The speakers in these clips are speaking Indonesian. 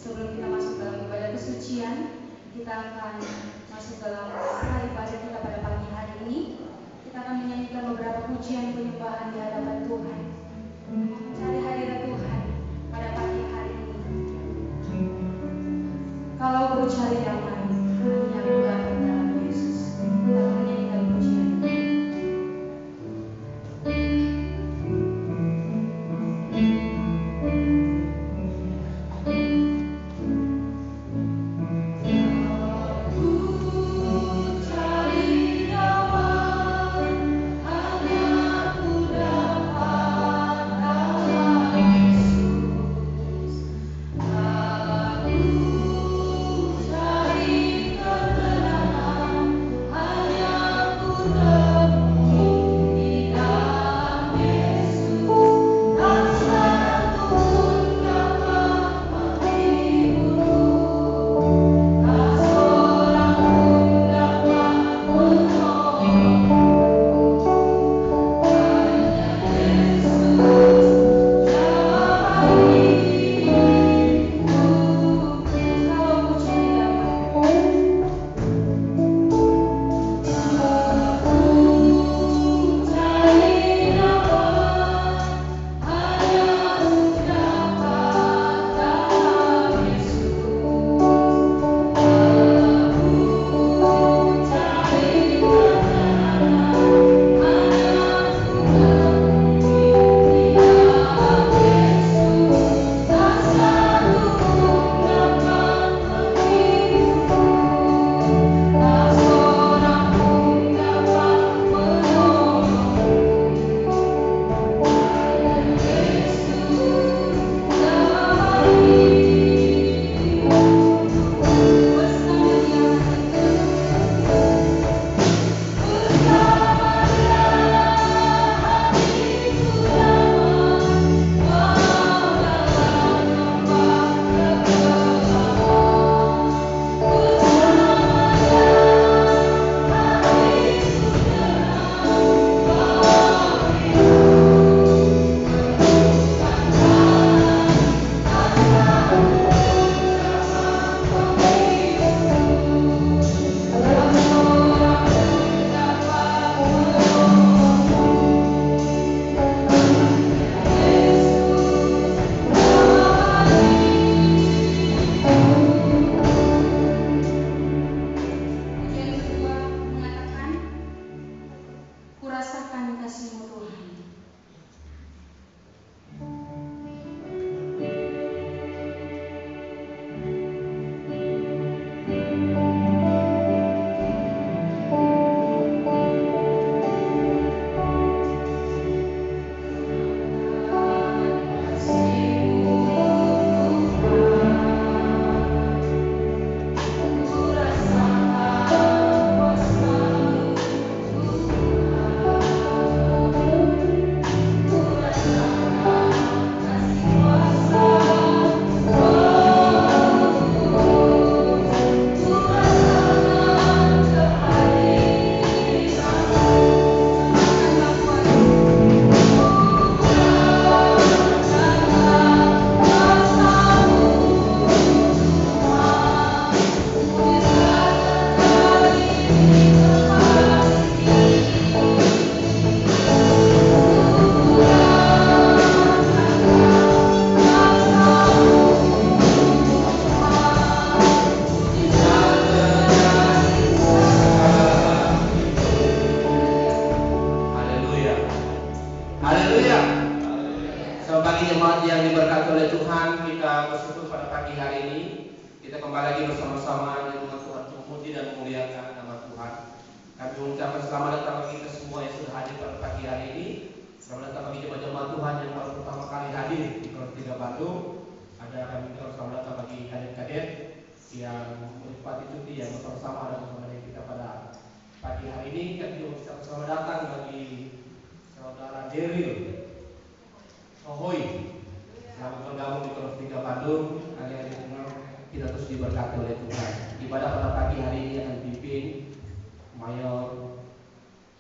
Sebelum kita masuk dalam ibadah kesucian, kita akan masuk dalam sela ibadah kita pada pagi hari ini. Kita akan menyanyikan beberapa pujian penyembahan di hadapan Tuhan. Cari hadirat Tuhan pada pagi hari ini. Kalau ku cari damai, hanya ku dapat dalam Yesus. Kita akan menyanyikan pujian.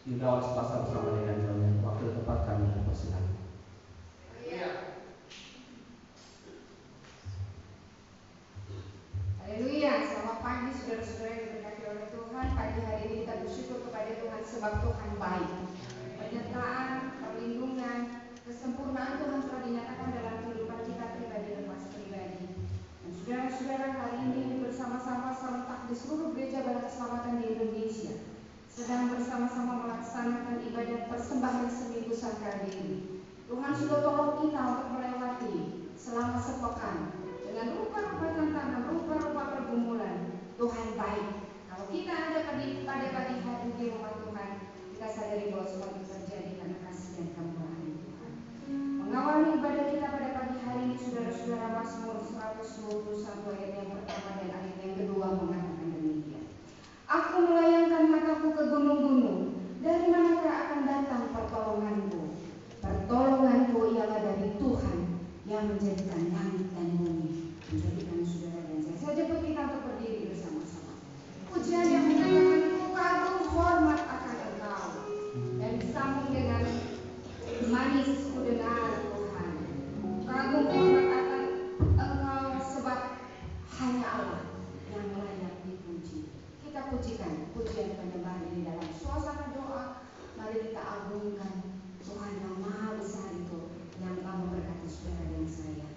Yudawan sepasang bersama dengan waktu tempat kami persilakan. saudara-saudara yang diberkati oleh Tuhan, pagi hari ini kita bersyukur kepada Tuhan sebab Tuhan baik. Penyertaan, perlindungan, kesempurnaan Tuhan telah dinyatakan dalam kehidupan kita pribadi lepas pribadi. Dan saudara-saudara, hari ini bersama-sama serentak di seluruh gereja Balai Keselamatan di Indonesia sedang bersama-sama melaksanakan ibadat persembahan seminggu Sangkar Dewi. Tuhan sudah tolong kita untuk melewati selama sepekan dengan rupa-rupa tantangan, rupa-rupa pergumulan. Tuhan baik. Kalau kita ada pada pagi hari di rumah Tuhan, kita sadari bahwa semua itu terjadi karena kasih dan kemurahan Tuhan. Mengawali ibadah kita pada pagi hari ini, saudara-saudara, Mazmur 121 ayat yang pertama dan ayat yang kedua mengatakan demikian. Aku melayangkan mataku ke gunung-gunung, dari manakah akan datang pertolonganku? Pertolonganku ialah dari Tuhan yang menjadikan langit dan bumi, menjadikan saudara dan saya jemput kita untuk berdiri bersama-sama. Pujian yang menyatakan ku kagum hormat akan Engkau, dan disambung dengan manisku dengar Tuhan. Kagum hormat akan Engkau sebab hanya Allah yang layak dipuji. Kita pujikan pujian penyembahan ini dalam suasana doa. Mari kita agungkan Tuhan yang maha besar itu, yang telah memberkati saudara dan saya.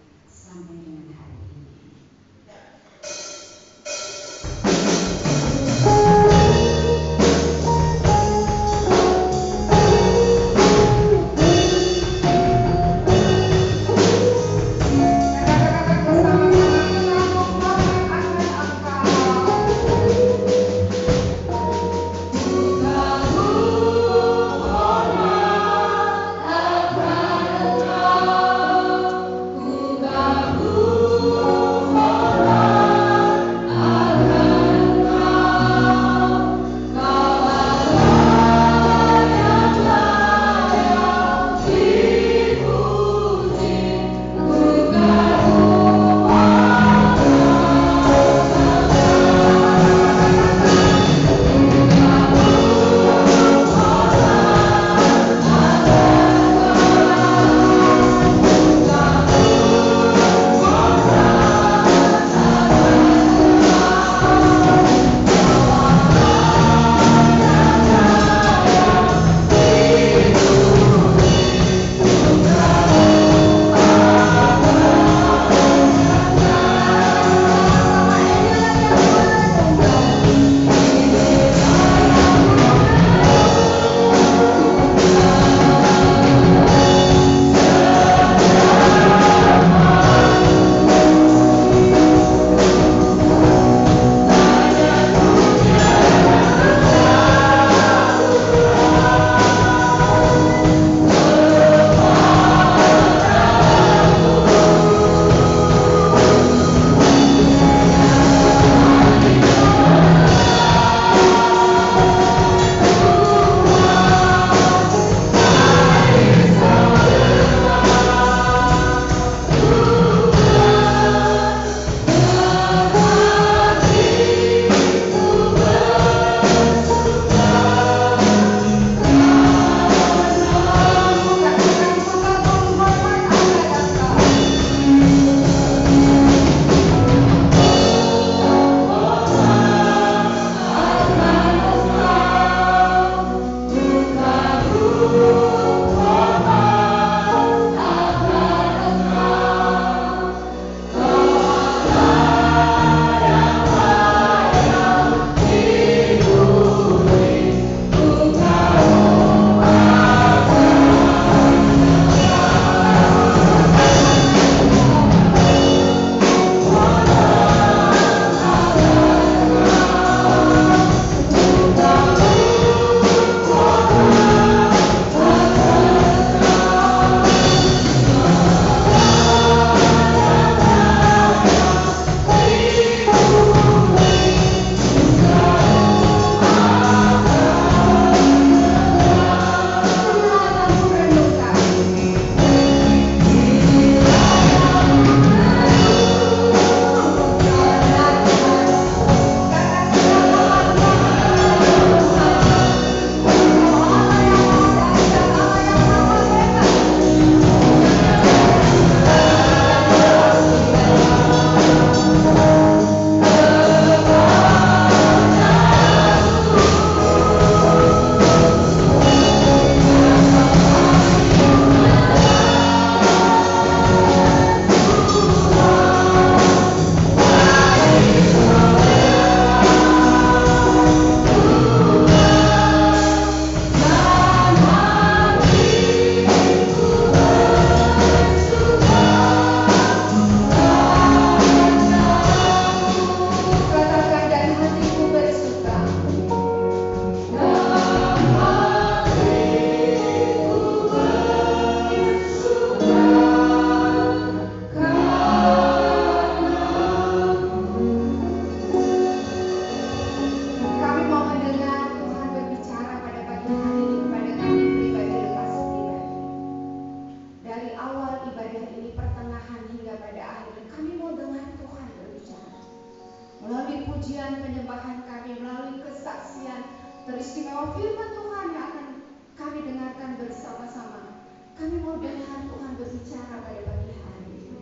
pujian penyembahan kami melalui kesaksian teristimewa firman Tuhan yang akan kami dengarkan bersama-sama. Kami mau dengar Tuhan berbicara pada pagi hari ini.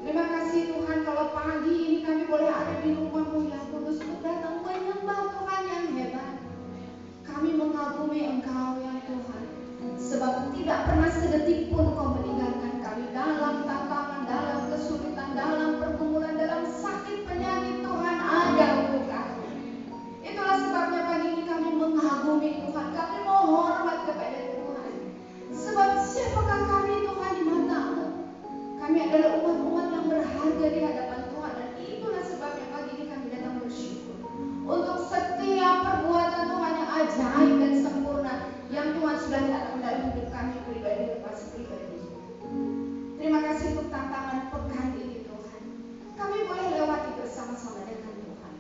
Terima kasih Tuhan kalau pagi ini kami boleh ada di rumah-Mu yang kudus untuk datang menyembah Tuhan yang hebat. Kami mengagumi Engkau yang Tuhan, sebab tidak pernah sedetik pun Kau meninggalkan kami dalam tantangan, dalam kesulitan, dalam pergumulan, dalam sakit penyakit. Tuhan ada untuk kami. Itulah sebabnya pagi ini kami mengagumi Tuhan. Kami mau hormat kepada Tuhan. Sebab siapakah kami Tuhan di mata-Mu? Kami adalah umat-umat yang berharga di hadapan Tuhan. Dan itulah sebabnya pagi ini kami datang bersyukur untuk setiap perbuatan Tuhan yang ajaib dan sempurna yang Tuhan sudah lakukan dalam hidup kami pribadi lepas pribadi. Terima kasih untuk tantangan pekan ini Tuhan. Kami boleh lewati bersama-sama dengan Tuhan.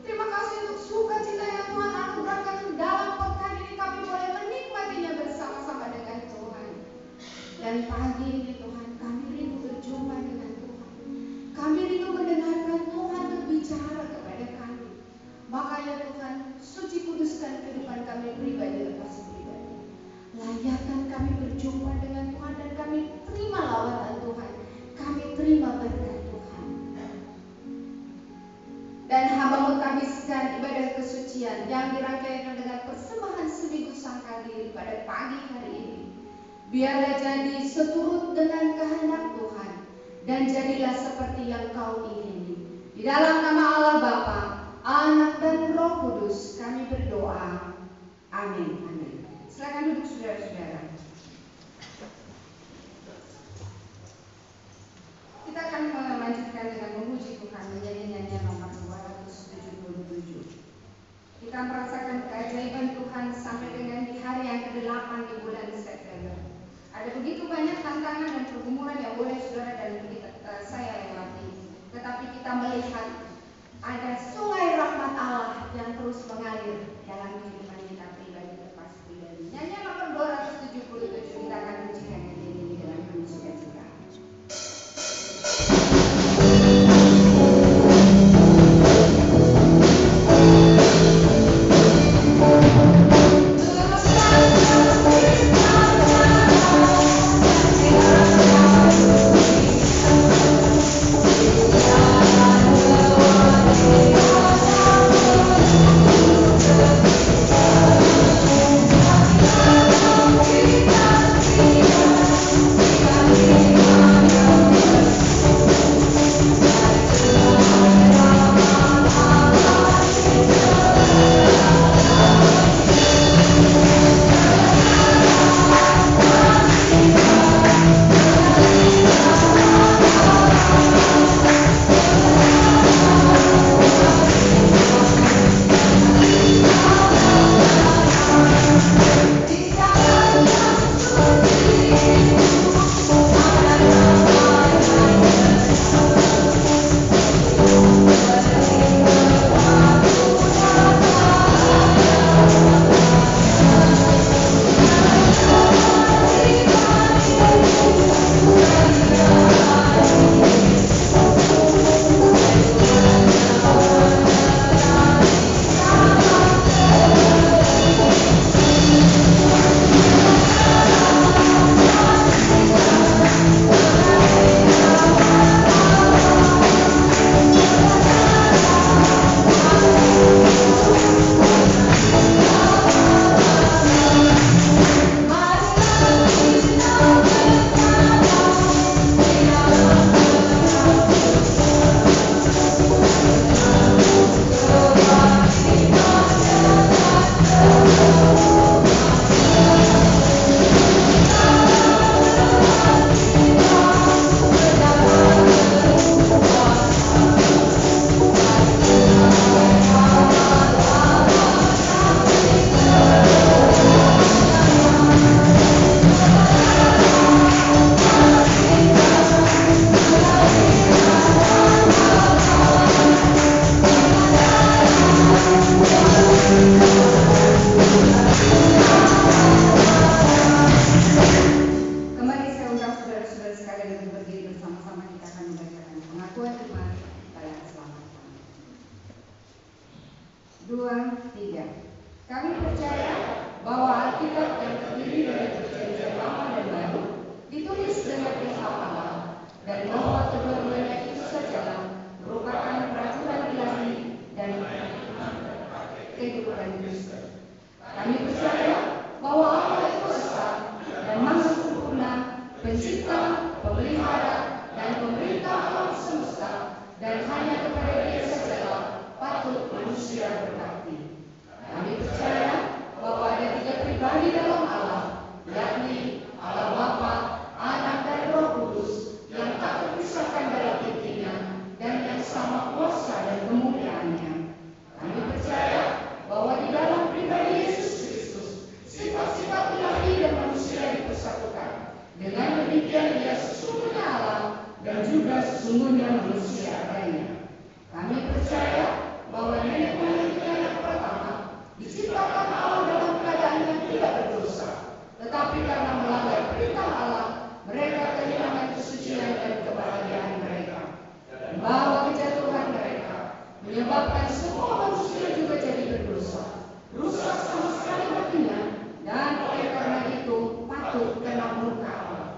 Terima kasih untuk sukacita yang Tuhan anugerahkan dalam pekan ini. Kami boleh menikmatinya bersama-sama dengan Tuhan. Dan pagi ini Tuhan, kami rindu berjumpa dengan Tuhan. Kami rindu mendengarkan Tuhan berbicara kepada kami. Makanya Tuhan, suci kuduskan kehidupan kami pribadi lepas pribadi. Layakkan kami berjumpa dengan Tuhan dan kami terima lawatan Tuhan. Kami terima berkat Tuhan. Dan hamba-Mu habiskan ibadah kesucian yang dirangkaikan dengan persembahan seminggu sangkal diri pada pagi hari ini. Biarlah jadi seturut dengan kehendak Tuhan dan jadilah seperti yang Kau ingini. Di dalam nama Allah Bapa, Anak dan Roh Kudus kami berdoa. Amin. Amin. Silakan duduk saudara-saudara. Kita akan melanjutkan dengan memuji Tuhan menyanyi nyanyian nomor 277. Kita merasakan keajaiban Tuhan sampai dengan di hari yang ke-8 di bulan September. Ada begitu banyak tantangan dan pergumulan yang boleh saudara dan saya lewati. Tetapi kita melihat ada sungai rahmat Allah yang terus mengalir dalam kehidupan kita pribadi lepas pribadi. Nyanyian nomor 277 kita akan pujikan nyanyian ini dengan penuh sukacita. Oh 2, 3. Kami percaya bahwa Alkitab yang terdiri dari perjanjian lama dan baru ditulis dengan ilham Allah, dan bahwa kedua-duanya itu sajalah merupakan peraturan ilahi dan kehidupan Kristus. Kami percaya bahwa Allah itu esa dan maha sempurna, pencipta, pemelihara, dan pemerintah alam semesta, dan hanya kepada Dia sajalah patut manusia berbakti. Kami percaya bahwa ada 3 pribadi dalam Allah, yakni Allah Bapa, Anak, dan Roh Kudus, yang tak terpisahkan dalam intinya dan yang sama kuasa dan kemuliaannya. Kami percaya bahwa di dalam pribadi Yesus Kristus, sifat-sifat ilahi dan manusia dipersatukan. Dengan demikian Dia sesungguhnya Allah dan juga sesungguhnya manusia adanya. Kami percaya bahwa nenek moyang kita yang pertama diciptakan Allah dalam keadaan yang tidak berdosa, tetapi karena melanggar perintah Allah, mereka kehilangan kesucian dan kebahagiaan mereka. Bahwa kejatuhan mereka menyebabkan semua manusia juga jadi berdosa, rusak sama sekali hatinya, dan oleh karena itu patut kena murka Allah.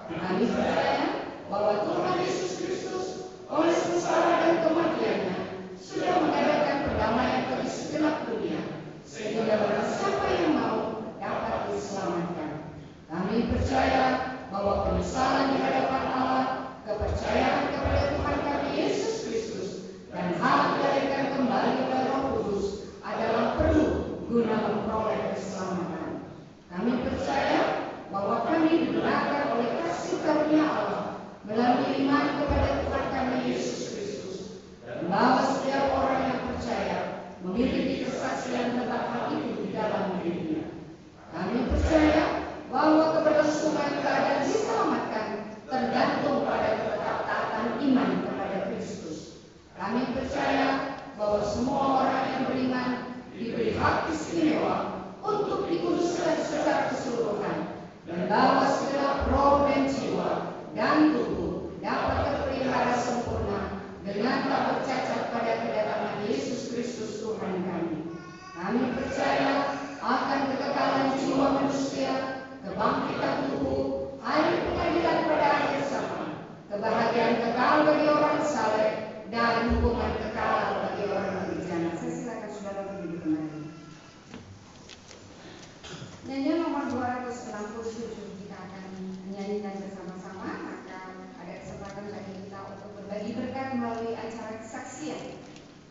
Kami percaya bahwa Tuhan Yesus Kristus oleh sengsara dan kematiannya sudah mengadakan perdamaian bagi segenap dunia, sehingga barang siapa yang mau dapat diselamatkan. Kami percaya bahwa penyesalan di hadapan Allah, kepercayaan kepada Tuhan kami Yesus Kristus, dan hak dilahirkan kembali oleh Roh Kudus adalah perlu guna memperoleh keselamatan. Kami percaya bahwa kami dibenarkan oleh kasih karunia Allah melalui iman kepada Tuhan kami Yesus Kristus, dan bahwa setiap orang yang percaya memiliki kesaksian tentang hal itu di dalam dirinya. Kami percaya bahwa keberlangsungan keadaan diselamatkan tergantung pada ketetapan iman kepada Kristus. Kami percaya bahwa semua orang yang beriman diberi hak istimewa untuk dikuduskan secara keseluruhan, dan bahwa segenap roh dan jiwa dan tubuh dapat terpelihara sempurna dengan tak bercacat pada kedatangan Yesus Kristus Tuhan kami. Kami percaya akan kekekalan jiwa manusia, kebangkitan tubuh, hari pengadilan pada akhir zaman, kebahagiaan kekal bagi orang saleh, dan hukuman kekal bagi orang berbejana. Saya silakan saudara berdiri kembali. Nyanyian nomor 267 kita akan menyanyikan bersama-sama. Maka ada kesempatan bagi kita untuk berbagi berkat melalui acara kesaksian.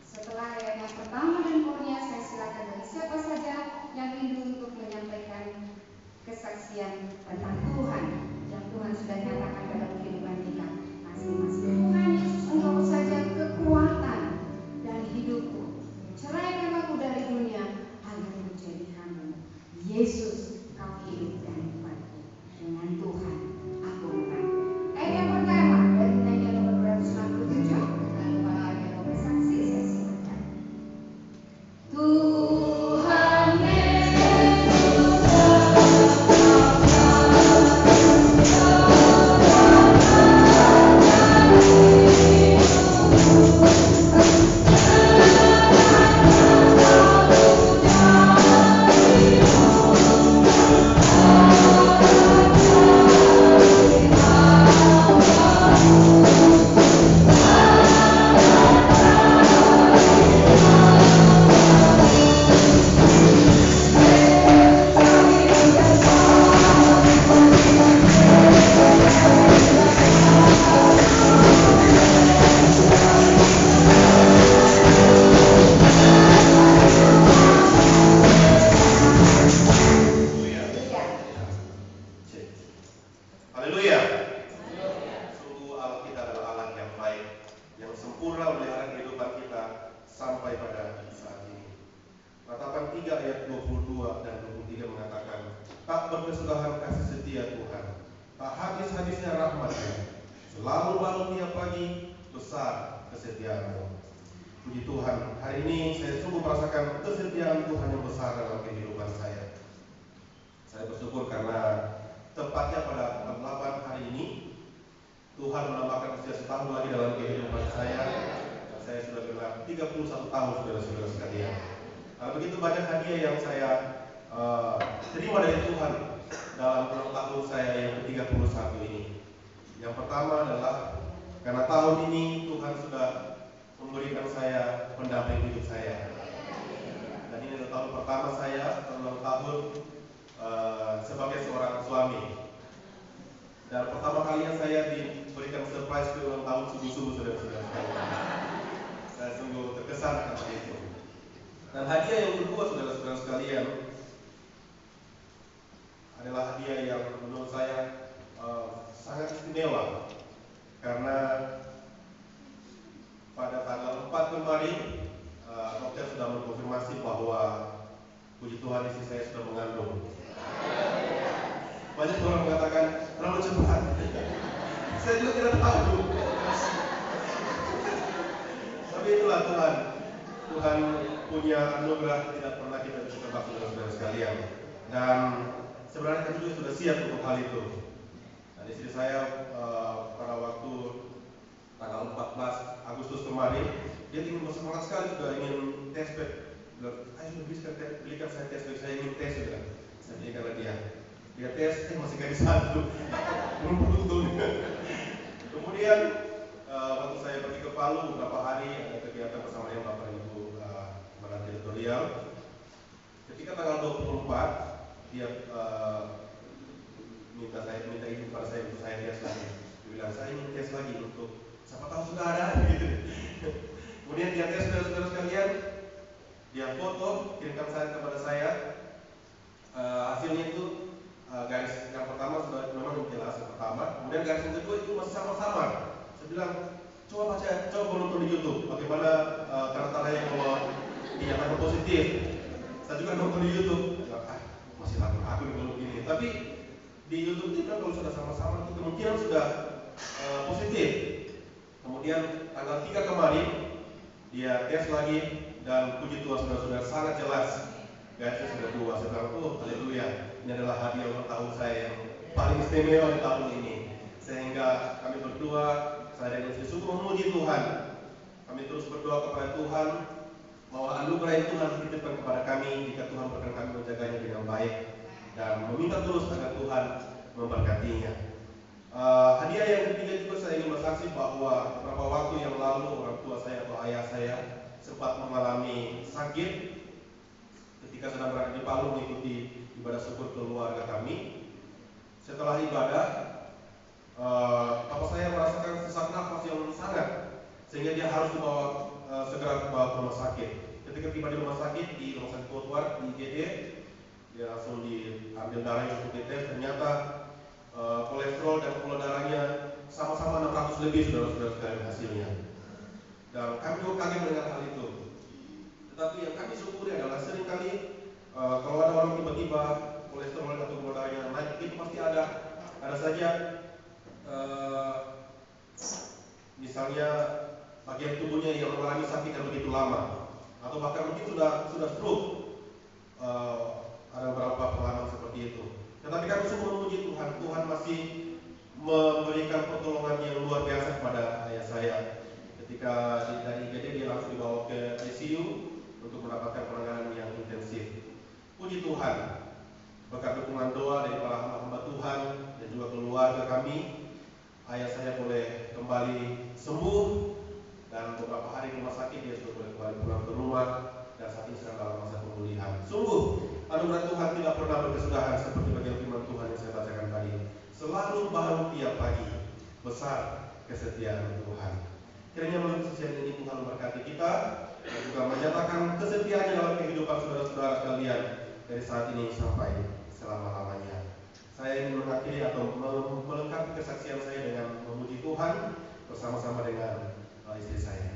Setelah ayat yang pertama dan kornya, saya silakan bagi siapa saja yang rindu untuk menyampaikan kesaksian tentang Tuhan yang Tuhan sudah nyatakan dalam kehidupan kita masing-masing. Tuhan Yesus, Engkau saja kekuatan dan hidupku. Ceraikan aku dari dunia agar menjadi hamba. Yesus, Kau hidup dan hidupku. Dengan Tuhan aku menang. Ayat yang pertama dari nyanyian nomor 267, lalu para ayat yang bersaksi, saya silakan. Tuhan Begitu banyak hadiah yang saya terima dari Tuhan dalam ulang tahun saya yang ke-31 ini. Yang pertama adalah karena tahun ini Tuhan sudah memberikan saya pendamping hidup saya. Dan ini adalah tahun pertama saya ulang tahun sebagai seorang suami. Dan pertama kalinya saya diberikan surprise ke ulang tahun subuh-subuh, saudara-saudara sekalian. Saya sungguh terkesan akan hal itu. Dan hadiah yang kedua, saudara-saudara sekalian, adalah hadiah yang menurut saya sangat istimewa. Karena pada tanggal 4 kemarin, dokter sudah mengkonfirmasi bahwa puji Tuhan istri saya sudah mengandung. Banyak orang mengatakan terlalu cepat. Saya juga tidak tahu. Tapi itulah Tuhan. Tuhan punya anugerah tidak pernah kita bisa tebak, saudara-saudara sekalian. Dan sebenarnya kami juga sudah siap untuk hal itu. Dan istri saya pada waktu tanggal 14 Agustus kemarin, dia ingin bersemangat sekali, sudah ingin tes swab. Ayo sudah bisa belikan saya tes swab, saya ingin tes sudah. Saya belikan dia. Dia tes, masih garis satu, belum beruntung. Kemudian waktu saya pergi ke Palu beberapa hari ada kegiatan bersama dengan Bapak Ibu Komandan Teritorial. Ketika tanggal 24 dia minta izin kepada saya untuk saya tes lagi. Dia bilang saya ingin tes lagi untuk siapa tahu sudah ada gitu. Kemudian dia tes, saudara-saudara sekalian, dia foto kirimkan saya kepada saya. Hasilnya itu garis yang pertama sudah memang jelas yang pertama, kemudian garis yang kedua itu masih sama-sama. Saya bilang coba nonton di YouTube bagaimana tanda-tandanya kalau dinyatakan positif. Saya juga nonton di YouTube, masih ragu kalau begini. Tapi di YouTube itu kalau sudah sama-sama itu kemungkinan sudah positif. Kemudian tanggal 3 kemarin dia tes lagi dan puji Tuhan saudara-saudara sangat jelas. Garisnya sudah keluar. Saya bilang, haleluya, ini adalah hadiah ulang tahun saya yang paling istimewa di tahun ini. Sehingga kami berdua, saya dan istri sungguh memuji Tuhan. Kami terus berdoa kepada Tuhan bahwa anugerah yang Tuhan titipkan kepada kami, jika Tuhan berkenan kami menjaganya dengan baik dan meminta terus agar Tuhan memberkatinya. Hadiah yang ketiga juga saya ingin bersaksi bahwa beberapa waktu yang lalu orang tua saya atau ayah saya sempat mengalami sakit ketika sedang berada di Palu mengikuti ibadah syukur keluarga kami. Setelah ibadah, bapak saya merasakan sesak nafas yang sangat, sehingga dia harus segera dibawa ke rumah sakit. Ketika tiba di rumah sakit Kotwar di IGD, dia langsung diambil darahnya untuk dites. Ternyata kolesterol dan gula darahnya sama-sama 600 lebih, saudara-saudara sekalian hasilnya. Dan kami juga kaget mendengar hal itu. Tetapi yang kami syukuri adalah seringkali kalau ada orang tiba-tiba kolesterol atau gula darahnya naik, itu pasti ada saja misalnya bagian tubuhnya yang mengalami sakit yang begitu lama, atau bahkan mungkin sudah stroke. Ada beberapa pengalaman seperti itu. Tetapi kami sungguh memuji Tuhan. Tuhan masih memberikan pertolongan yang luar biasa kepada ayah saya. Ketika dari IGD dia langsung dibawa ke ICU untuk mendapatkan penanganan yang intensif. Puji Tuhan, berkat dukungan doa dari para hamba-hamba Tuhan dan juga keluarga kami, ayah saya boleh kembali sembuh dan beberapa hari di rumah sakit dia sudah boleh kembali pulang ke rumah dan saat ini sedang dalam masa pemulihan. Sungguh anugerah Tuhan tidak pernah berkesudahan seperti bagian firman Tuhan yang saya bacakan tadi. Selalu baru tiap pagi, besar kesetiaan Tuhan. Kiranya melalui kesaksian ini Tuhan memberkati kita dan juga menyatakan kesetiaannya dalam kehidupan saudara-saudara sekalian dari saat ini sampai selama-lamanya. Saya ingin mengakhiri atau melengkapi kesaksian saya dengan memuji Tuhan bersama-sama dengan istri saya.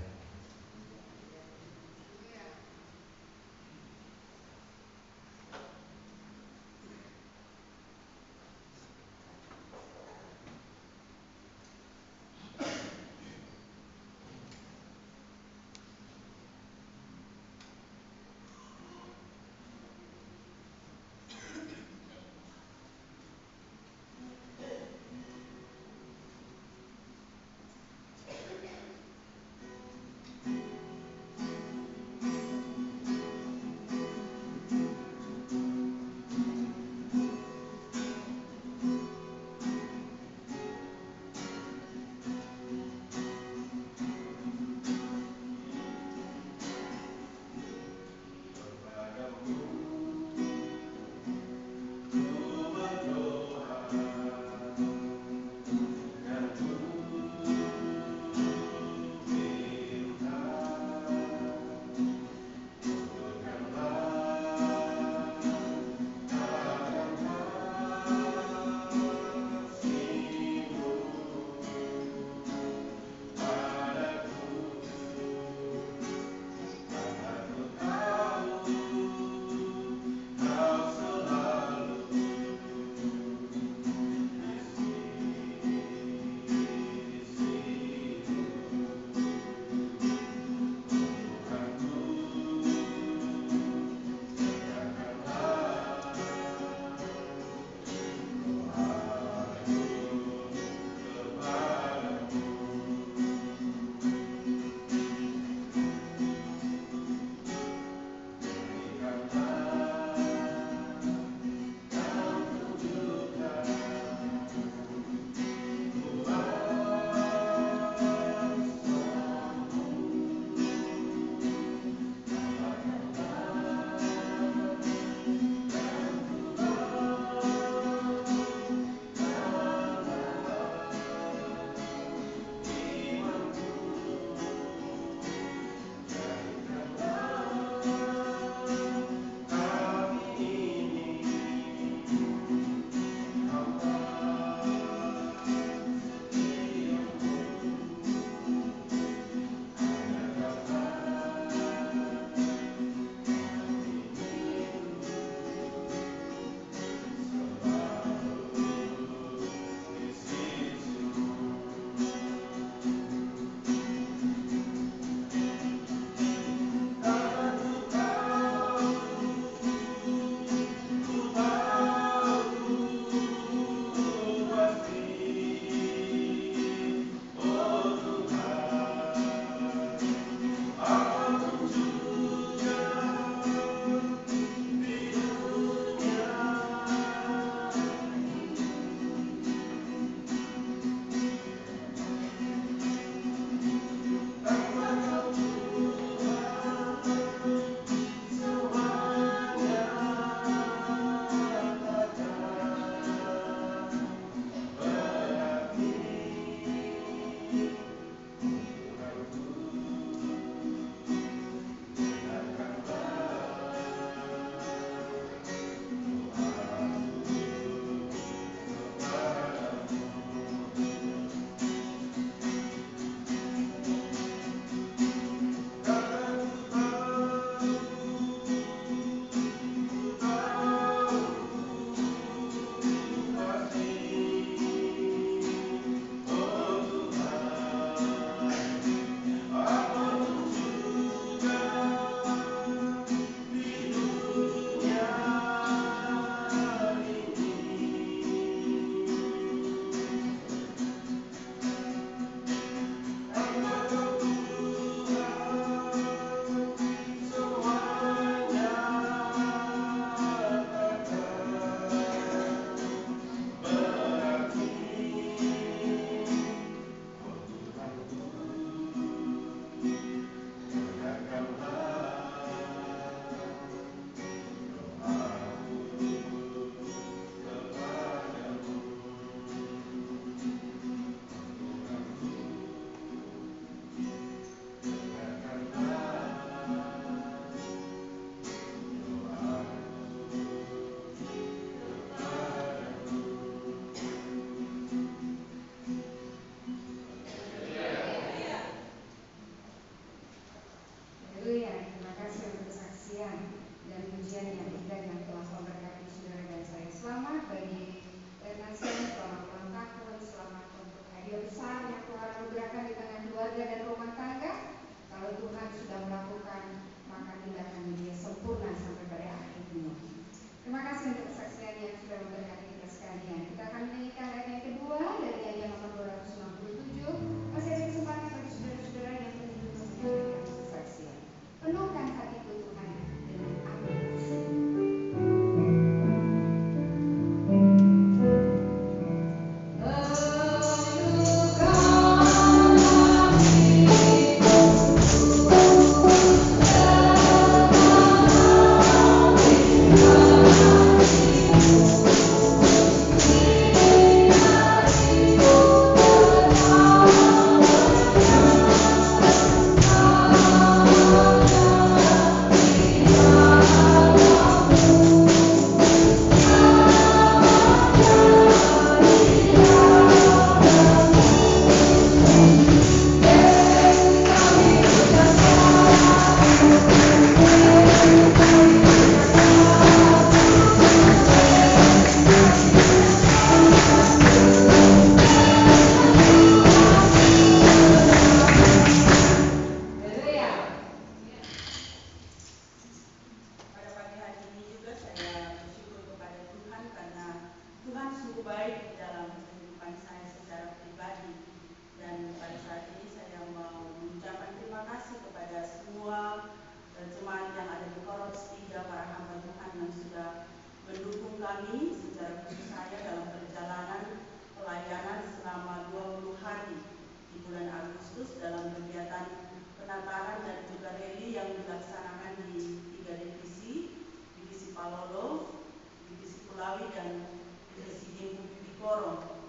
penataran dan juga rally yang dilaksanakan di 3 divisi, divisi Palolo, divisi Kulawi dan divisi Gimbu Bikoro.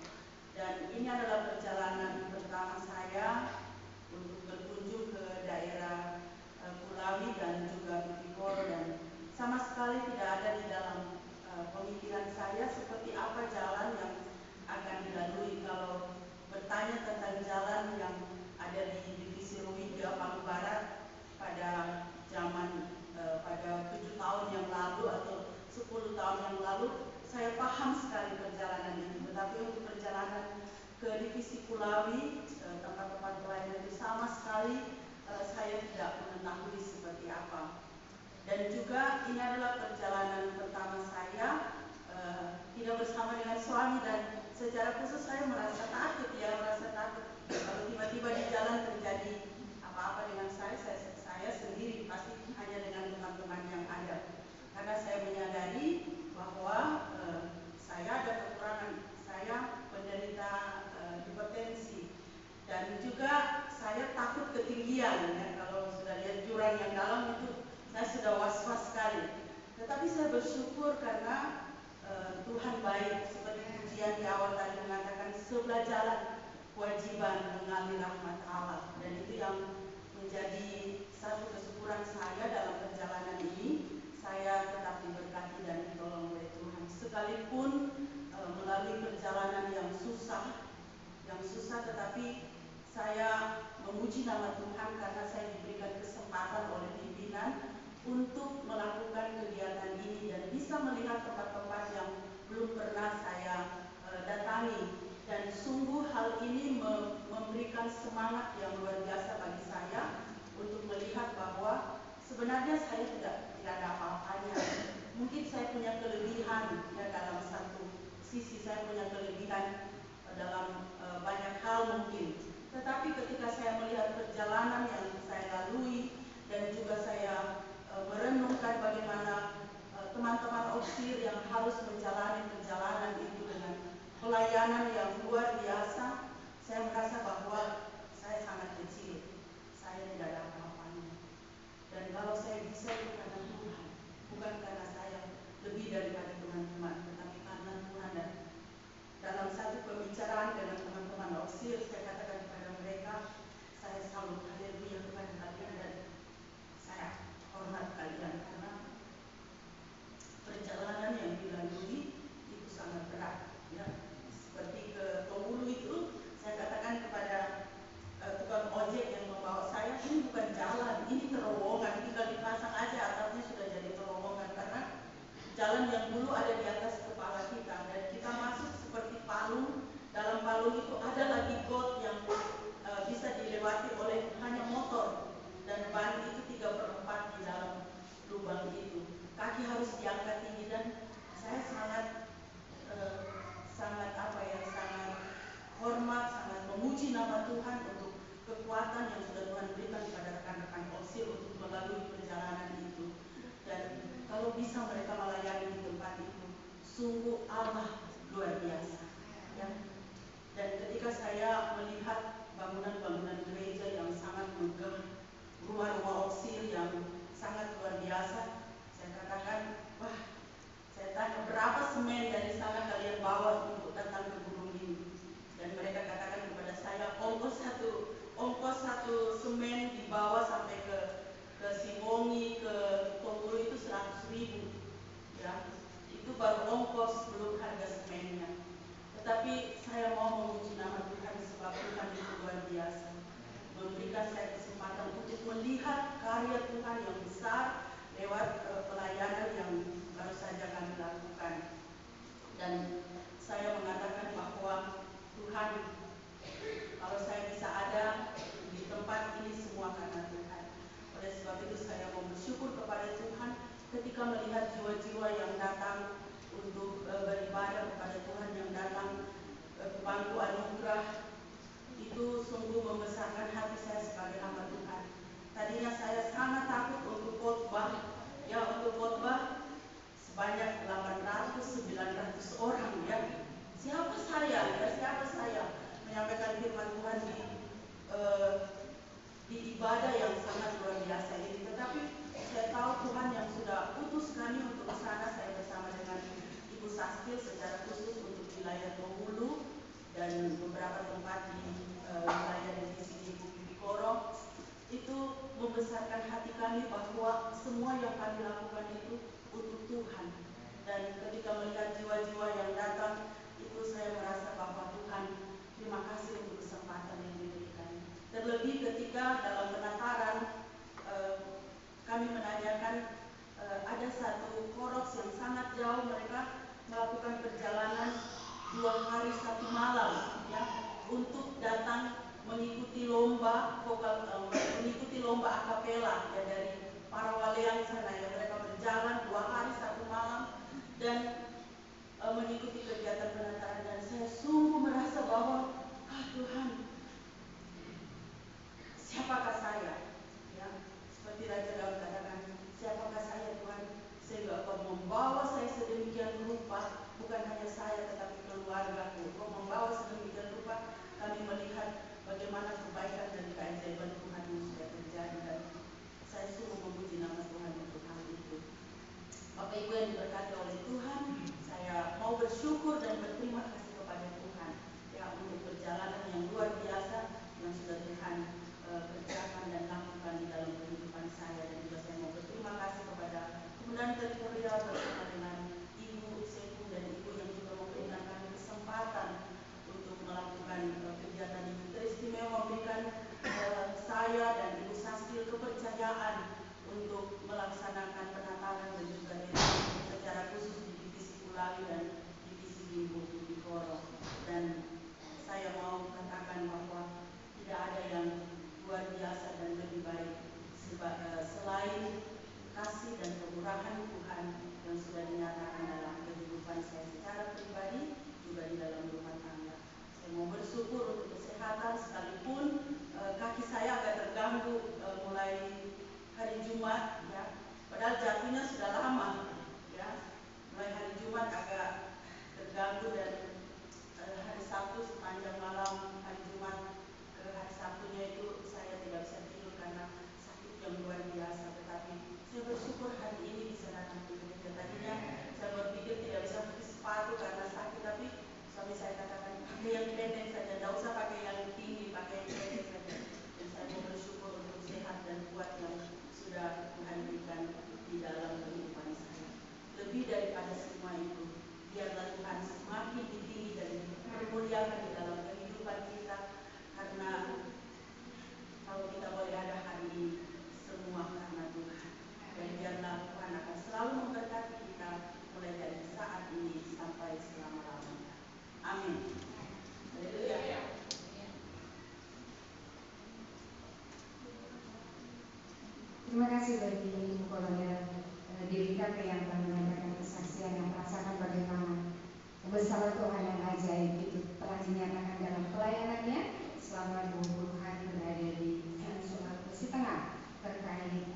Dan ini adalah perjalanan pertama saya untuk berkunjung ke daerah Kulawi dan juga Bikoro, dan sama sekali tidak ada di dalam pemikiran saya seperti apa jalan yang akan dilalui. Kalau bertanya tentang jalan yang ada di divisi Ruwiga Palu Barat pada zaman pada 7 tahun yang lalu atau 10 tahun yang lalu, saya paham sekali perjalanan ini. Tetapi untuk perjalanan ke divisi Kulawi, tempat-tempat pelayanan itu sama sekali saya tidak mengetahui seperti apa. Dan juga ini adalah perjalanan pertama saya tidak bersama dengan suami, dan secara khusus saya merasa takut kalau tiba-tiba di jalan terjadi apa-apa dengan saya sendiri, pasti hanya dengan teman-teman yang ada. Karena saya menyadari bahwa saya ada kekurangan, saya penderita hipertensi, dan juga saya takut ketinggian. Ya, kalau sudah lihat jurang yang dalam itu saya sudah was-was sekali. Tetapi saya bersyukur karena Tuhan baik, seperti pujian di awal tadi mengatakan sebelah jalan kewajiban mengalami rahmat Allah, dan itu yang menjadi satu kesyukuran saya dalam perjalanan ini. Saya tetap diberkati dan ditolong oleh Tuhan, sekalipun melalui perjalanan yang susah, tetapi saya memuji nama Tuhan karena saya diberikan kesempatan oleh pimpinan untuk melakukan kegiatan ini dan bisa melihat tempat-tempat yang belum pernah saya datangi. Dan sungguh hal ini memberikan semangat yang luar biasa bagi saya untuk melihat bahwa sebenarnya saya tidak ada apa-apanya. Mungkin saya punya kelebihan, ya, dalam satu sisi saya punya kelebihan dalam banyak hal mungkin. Tetapi ketika saya melihat perjalanan yang saya lalui dan juga saya merenungkan bagaimana teman-teman Oksir yang harus menjalani perjalanan itu dengan pelayanan yang luar biasa, saya merasa bahwa saya sangat kecil, saya tidak ada apa-apanya. Dan kalau saya bisa itu karena Tuhan, bukan karena saya lebih daripada teman-teman, tetapi karena Tuhan. Dan dalam satu pembicaraan dengan teman-teman Oksir, saya katakan kepada mereka, saya salut, haleluya, kepada kalian, dan saya hormat kalian karena perjalanan yang dilalui itu sangat berat. Ya, seperti ke Tongulu itu, saya katakan kepada tukang ojek yang membawa saya, ini bukan jalan, ini terowongan, tinggal dipasang aja atapnya sudah jadi terowongan, karena jalan yang dulu ada di atas kepala kita, dan kita masuk seperti palung. Dalam palung itu ada lagi got yang bisa dilewati oleh hanya motor, dan ban itu 3/4 di dalam lubang itu. Kaki harus diangkat tinggi, dan saya sangat sangat hormat, sangat memuji nama Tuhan untuk kekuatan yang sudah Tuhan berikan kepada rekan-rekan Oksir untuk melalui perjalanan itu. Dan kalau bisa mereka melayani di tempat itu, sungguh Allah luar biasa. Ya. Dan ketika saya melihat bangunan-bangunan gereja yang sangat megah, rumah-rumah Oksir yang sangat luar biasa, saya katakan, wah, saya tanya berapa semen dari sana kalian bawa untuk datang ke gunung ini? Dan mereka katakan kepada saya, ongkos satu semen dibawa sampai ke Simongi, ke Tongulu itu 100.000. Ya, itu baru ongkos, belum harga semennya. Tetapi saya mau memuji nama Tuhan sebab Tuhan itu luar biasa, memberikan saya kesempatan untuk melihat karya Tuhan yang besar lewat pelayanan yang baru saja kami lakukan. Dan saya mengatakan bahwa Tuhan, kalau saya bisa ada di tempat ini semua karena Tuhan. Oleh sebab itu saya mau bersyukur kepada Tuhan ketika melihat jiwa-jiwa yang datang untuk beribadah kepada Tuhan, yang datang ke bangku anugerah, itu sungguh membesarkan hati saya sebagai hamba Tuhan. Tadinya saya sangat takut untuk khotbah, ya, untuk khotbah sebanyak 800-900 orang, ya. Siapa saya menyampaikan firman Tuhan di ibadah yang Saskil secara khusus untuk wilayah Tohulu dan beberapa tempat di wilayah divisi Gimpu Bikoro, itu membesarkan hati kami bahwa semua yang kami lakukan itu untuk Tuhan. Dan ketika melihat jiwa-jiwa yang datang, itu saya merasa bahwa Tuhan, terima kasih untuk kesempatan yang diberikan. Terlebih ketika dalam penataran kami menanyakan ada satu koroks yang sangat jauh, mereka melakukan perjalanan 2 hari 1 malam ya untuk datang mengikuti lomba vokal, mengikuti lomba akapela ya dari para walian sana ya. Mereka berjalan 2 hari 1 malam dan mengikuti kegiatan penataran, dan saya sungguh merasa bahwa Tuhan, siapakah saya ya, seperti Raja Daud katakan, siapakah saya Tuhan, sehingga Engkau membawa saya sedemikian rupa, bukan hanya saya tetapi keluargaku. Engkau membawa sedemikian rupa kami melihat bagaimana kebaikan dan keajaiban Tuhan yang sudah terjadi, dan saya sungguh memuji nama Tuhan untuk hal itu. Bapak Ibu yang diberkati oleh Tuhan, saya mau bersyukur dan berterima kasih kepada Tuhan ya untuk perjalanan yang luar biasa yang sudah Tuhan kerjakan dan lakukan di dalam kehidupan saya. Dan juga saya mau berterima kasih kepada Kementerian Teritorial bersama dengan Ibu Seku dan Ibu yang juga memberikan kami kesempatan untuk melakukan kegiatan ini. Teristimewa memberikan saya dan Ibu Saskil kepercayaan untuk melaksanakan penataran dan juga secara khusus di divisi Kulawi dan divisi Gimpu Bikoro. Dan saya mau katakan bahwa tidak ada yang luar biasa dan lebih baik selain kasih dan kemurahan Tuhan yang sudah dinyatakan dalam kehidupan saya secara pribadi juga di dalam rumah tangga. Saya mau bersyukur untuk kesehatan, sekalipun kaki saya agak terganggu mulai hari Jumat ya, padahal jatuhnya sudah lama ya. Mulai hari Jumat agak terganggu, dan hari Sabtu sepanjang malam hari Jumat ke hari Sabtunya itu saya tidak bisa tidur karena sakit yang luar biasa. Tetapi saya bersyukur hari ini bisa datang ke gereja. Tadinya saya berpikir tidak bisa pakai sepatu karena sakit, tapi suami saya katakan pakai yang pendek saja, tidak usah pakai yang tinggi, pakai yang pendek saja. Dan saya mau bersyukur untuk sehat dan kuat yang sudah Tuhan berikan di dalam kehidupan saya. Lebih daripada semua itu, biarlah Tuhan semakin ditinggi dan dipermuliakan di dalam kehidupan kita, karena kalau kita boleh ada hari ini semua karena Tuhan. Dan biarlah Tuhan akan selalu memberkati kita mulai dari saat ini sampai selama-lamanya. Amin. Haleluya. Terima kasih bagi Ibu Kolonel Dewi KP yang telah menyampaikan kesaksian yang merasakan bagaimana kebesaran Tuhan yang ajaib itu telah dinyatakan dalam pelayanannya selama 20 hari berada di Sulawesi Tengah terkait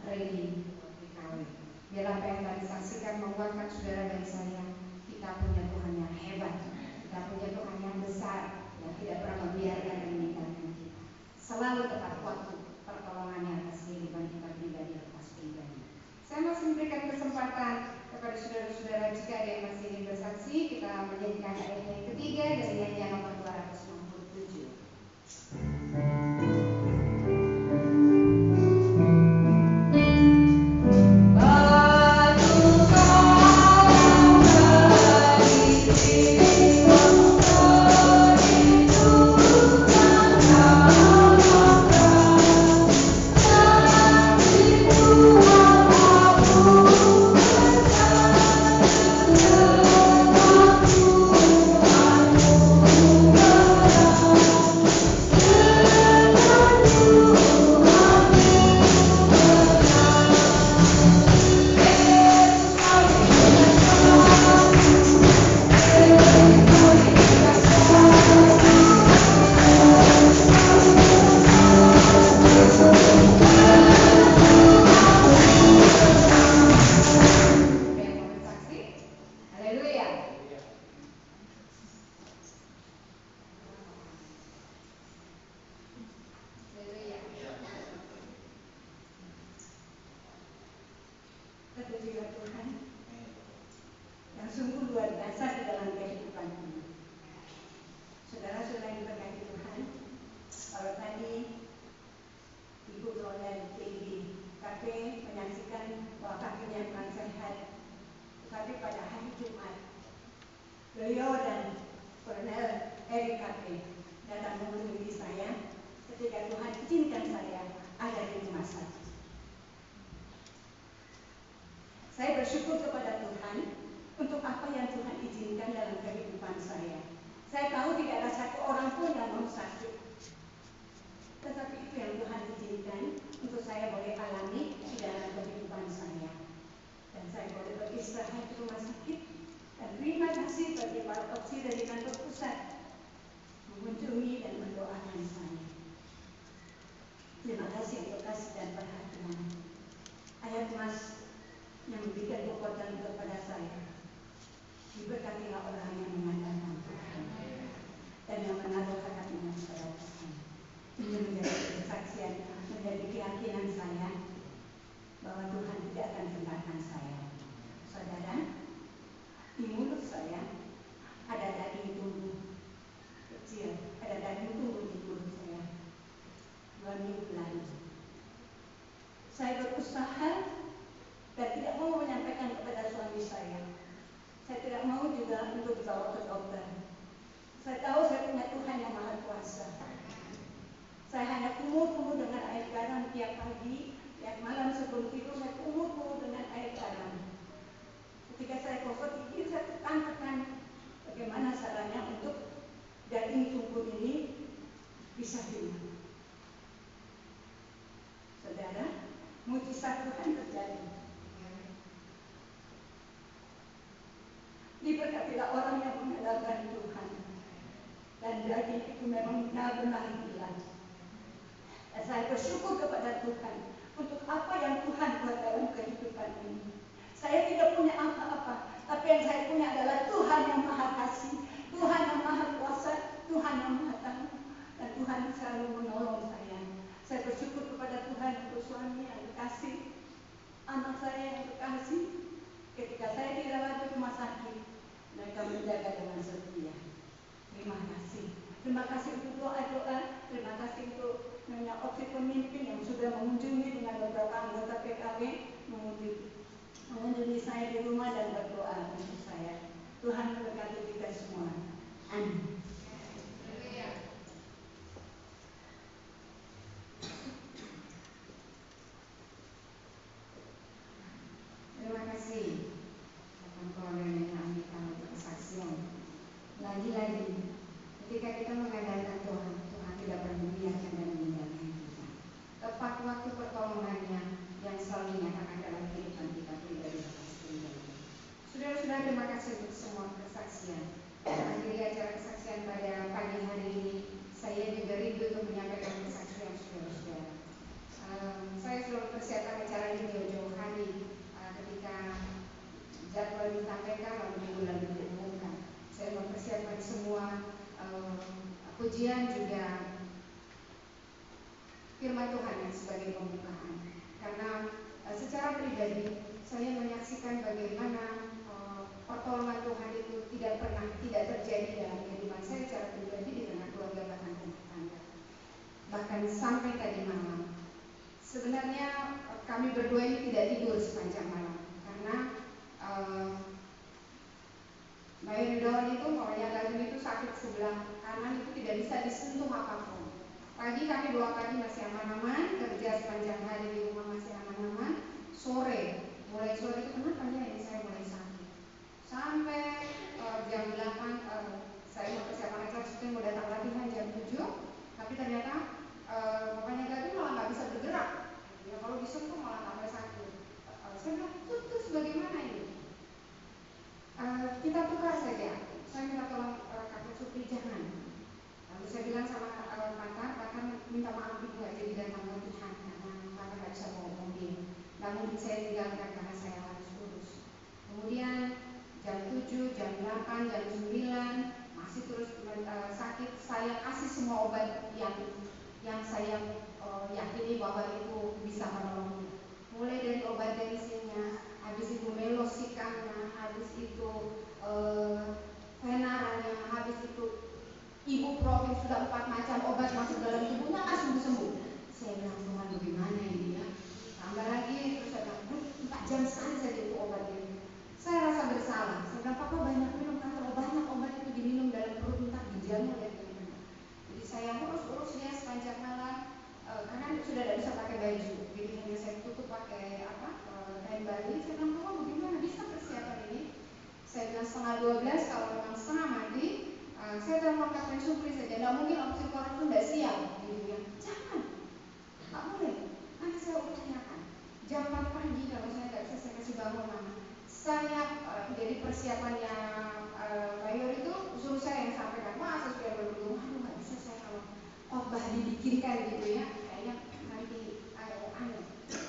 ready PKW. Biarlah apa yang telah disaksikan menguatkan saudara dan saya, kita punya Tuhan yang hebat, kita punya Tuhan yang besar yang tidak pernah membiarkan dan meninggalkan kita. Selalu tepat waktu pertolongannya atas kehidupan kita pribadi atas pribadi. Saya masih memberikan kesempatan kepada saudara-saudara jika ada yang masih ingin bersaksi. Kita menyanyikan ayat yang ketiga dari nyanyian nomor 267. sungguh luar biasa di dalam kehidupan ini. Saudara-saudara yang diberkati Tuhan, kalau tadi Ibu Kolonel PGKP menyaksikan bahwa kakinya kurang sehat, tetapi pada hari Jumat beliau dan Kolonel RKP datang mengunjungi saya ketika Tuhan izinkan saya ada di rumah sakit. Saya bersyukur kepada Tuhan untuk apa yang Tuhan izinkan dalam kehidupan saya. Saya tahu tidak ada satu orang pun yang mau sakit, tetapi itu yang Tuhan izinkan untuk saya boleh alami di dalam kehidupan saya. Dan saya boleh beristirahat di rumah sakit. Dan terima kasih bagi para opsi dari kantor pusat mengunjungi dan mendoakan saya. Terima kasih untuk kasih dan perhatian. Ayat Mas yang memberikan kekuatan kepada saya. Diberkatilah orang yang mengandalkan Tuhan dan yang menaruh hatinya kepada Tuhan. Ini menjadi kesaksian, menjadi keyakinan saya bahwa Tuhan tidak akan tinggalkan saya. Saudara, di mulut saya ada daging tumbuh kecil, ada daging tumbuh di mulut saya. 2 minggu lalu, saya berusaha dan tidak mau menyampaikan kepada suami saya. Saya tidak mau juga untuk dibawa ke dokter. Saya tahu saya punya Tuhan yang Maha Kuasa. Saya hanya kumur-kumur dengan air garam tiap pagi, tiap malam sebelum tidur saya kumur-kumur dengan air garam. Ketika saya kosong gigi, saya tekan-tekan bagaimana caranya untuk daging tumbuh ini bisa hilang. Saudara, mujizat Tuhan terjadi. Diberkatilah orang yang mengandalkan Tuhan. Dan daging itu memang benar-benar hilang. Dan saya bersyukur kepada Tuhan untuk apa yang Tuhan buat dalam kehidupan ini. Saya tidak punya apa-apa, tapi yang saya punya adalah Tuhan yang Maha Kasih, Tuhan yang Maha Kuasa, Tuhan yang Maha Tahu, dan Tuhan selalu menolong saya. Saya bersyukur kepada Tuhan untuk suami yang kasih, anak saya yang terkasih. Ketika saya dirawat di rumah sakit, mereka menjaga dengan setia. Terima kasih. Terima kasih untuk doa-doa. Terima kasih untuk Nyonya Opsi pemimpin yang sudah mengunjungi dengan beberapa anggota PKB, mengunjungi saya di rumah dan berdoa untuk saya. Tuhan memberkati kita semua. Amin. Terima kasih Bapak Kolonel yang memberikan kesaksian. Lagi-lagi, ketika kita mengandalkan Tuhan, Tuhan tidak pernah membiarkan dan meninggalkan kita. Tepat waktu pertolongannya yang selalu dinyatakan dalam kehidupan kita pribadi. Saudara-saudara, terima kasih untuk semua kesaksian. Mengakhiri acara kesaksian pada pagi hari ini, saya juga rindu untuk menyampaikan kesaksian saudara-saudara. Saya sudah mempersiapkan acara ini jauh-jauh hari. Ketika jadwal disampaikan lalu minggu lalu diumumkan, saya mempersiapkan semua pujian juga firman Tuhan yang sebagai pembukaan. Karena secara pribadi saya menyaksikan bagaimana pertolongan Tuhan itu tidak terjadi dalam kehidupan saya secara pribadi di tengah keluarga bahkan rumah tangga. Bahkan sampai tadi malam, sebenarnya kami berdua ini tidak tidur sepanjang malam karena Mbak Yudon itu maunya Lazim itu sakit sebelah kanan itu tidak bisa disentuh apapun. Pagi kami 2 pagi masih aman-aman, kerja sepanjang hari di rumah masih aman-aman. Mulai sore itu kenapa ya ini saya mulai sakit. Sampai jam 8 saya mau persiapan acara syuting mau datang latihan jam 7, tapi ternyata bapaknya Gadu malah nggak bisa bergerak. Ya, kalau disentuh malah tambah sakit. Saya bilang, terus bagaimana ini? Kita tukar saja. Saya minta tolong Kakak Supri jangan. Lalu saya bilang sama Kakak minta maaf ibu aja di datang latihan karena Kakak nggak bisa bawa mobil. Namun saya tinggalkan karena saya harus urus. Kemudian jam 7, jam 8, jam 9 masih terus sakit. Saya kasih semua obat yang saya yakini bahwa itu bisa menolong. Mulai dari obat tensinya, habis itu melosikannya, habis itu ibuprofen sudah 4 macam obat masuk dalam tubuhnya nggak sembuh-sembuh. Saya bilang, Tuhan bagaimana ini ya? Tambah lagi, terus saya bilang, 4 jam sekali saja itu obat ini. Saya rasa bersalah. Saya bilang, Papa banyak minum, kalau banyak obat itu diminum dalam perut entah ginjalmu dan teman-teman. Jadi saya urus dia sepanjang malam, karena sudah tidak bisa pakai baju. Jadi hanya saya tutup pakai kain bali. Saya bilang, Papa bagaimana bisa persiapan ini? Saya bilang 11:30 kalau memang setengah mati. Saya telepon Kapten Supri saja, tidak mungkin oksikorn itu tidak siap. Dia bilang, jangan, tak boleh. Nanti saya utanyakan. Jam 4 pagi kalau saya tidak bisa, saya kasih bangun mama. Saya jadi persiapannya mayor itu suruh saya yang sampaikan. Masa sudah berdua, aduh nggak bisa saya kalau khotbah dibikinkan gitu ya, kayaknya nanti aneh.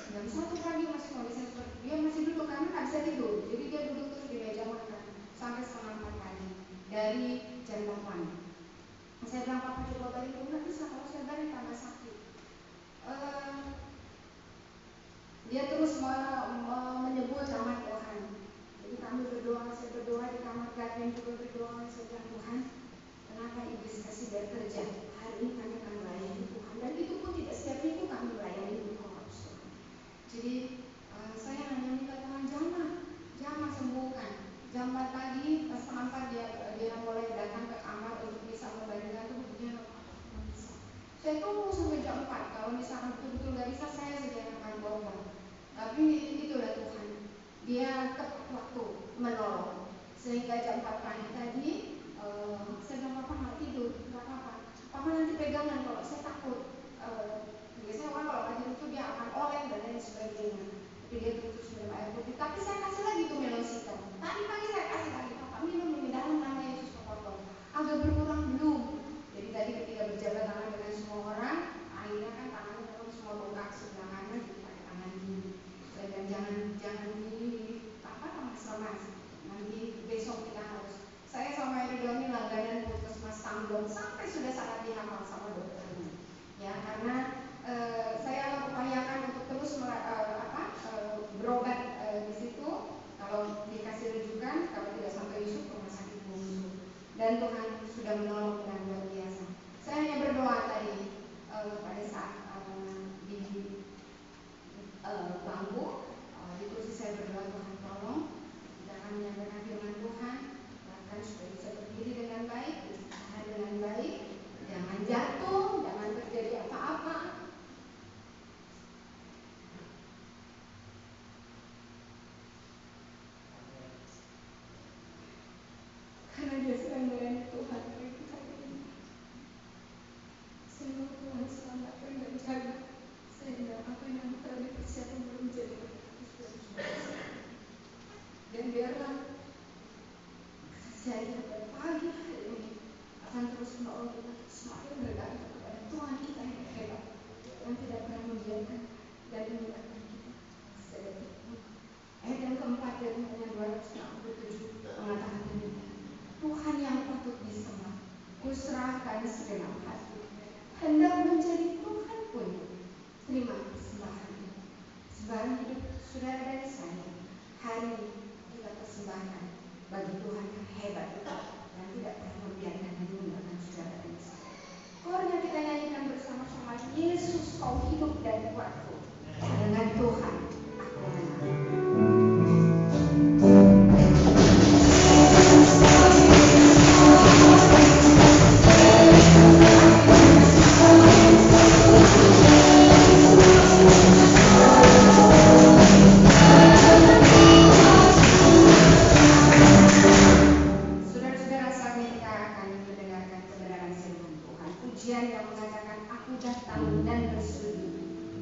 Jam 1 pagi masih kondisi seperti dia masih duduk karena nggak bisa tidur. Jadi dia duduk terus di meja makan sampai setengah 4 pagi dari jam 8. Saya bilang, Papa coba balik dulu, nggak bisa, kalau saya balik tambah sakit. Dia terus menyebut nama Tuhan. Jadi kami berdoa, saya berdoa di kamar Gavin juga berdoa. Saya bilang, Tuhan, kenapa iblis kasih dia kerja? Hari ini kami akan melayani Tuhan, dan itu pun tidak setiap minggu kami melayani Tuhan. Jadi saya hanya minta Tuhan jangan sembuhkan. Jam 4 pagi, pas setengah 4 dia mulai datang ke kamar untuk bisa membandingkan tubuh dia. Saya tunggu sampai jam 4. Kalau misalkan betul-betul nggak bisa, saya saja yang akan bawa. Tapi itulah Tuhan. Dia tepat waktu menolong. Sehingga jam 4 pagi tadi, saya bilang, Papa nggak tidur, nggak apa-apa. Papa nanti pegangan kalau saya takut. Biasanya orang kalau pagi itu dia akan oleng dan lain sebagainya. Tapi dia terus minum air putih. Tapi saya kasih lagi tuh melosita. Tadi pagi saya kasih lagi, Papa minum dalam nama Yesus Kristus. Agak berkurang belum? Jadi tadi ketika berjabat tangan dengan semua orang, akhirnya kan tangannya memang semua bengkak sebelah kanan, jadi pakai tangan kiri. Dan jangan mas. Nanti besok kita harus. Saya sama Ridho ini langganan puskesmas Tanggong sampai sudah sangat dihafal sama dokternya. Ya karena saya upayakan untuk terus berobat di situ. Kalau dikasih rujukan, kalau tidak sampai Yusuf, rumah sakit Bungsu. Dan Tuhan sudah menolong dengan luar biasa. Saya hanya berdoa tadi pada saat di bangku di kursi saya berdoa, Tuhan tolong kita akan menyampaikan firman Tuhan, bahkan supaya bisa berdiri dengan baik, bertahan dengan baik, jangan jatuh, jangan terjadi apa-apa. Karena dia sedang melayani Tuhan bagi kita ini. Semoga Tuhan selamatkan dan jaga sehingga apa yang telah dipersiapkan belum jadi dan biarlah saya pada pagi hari ini akan terus menolong kita semakin bergantung kepada Tuhan kita yang hebat, yang tidak pernah membiarkan dan meninggalkan kita. Ayat yang keempat dari Mazmur 267 mengatakan demikian, Tuhan yang patut disembah, kuserahkan segenap hati, hendak menjadi Tuhan pun terima persembahan ini. Sembahan hidup saudara dan saya hari ini kita persembahkan bagi Tuhan yang hebat dan tidak pernah membiarkan meninggalkan saudara dan saya. Kornya kita nyanyikan bersama-sama, Yesus kau hidup dan kuatku, dengan Tuhan aku menang. Yang mengatakan aku datang dan bersujud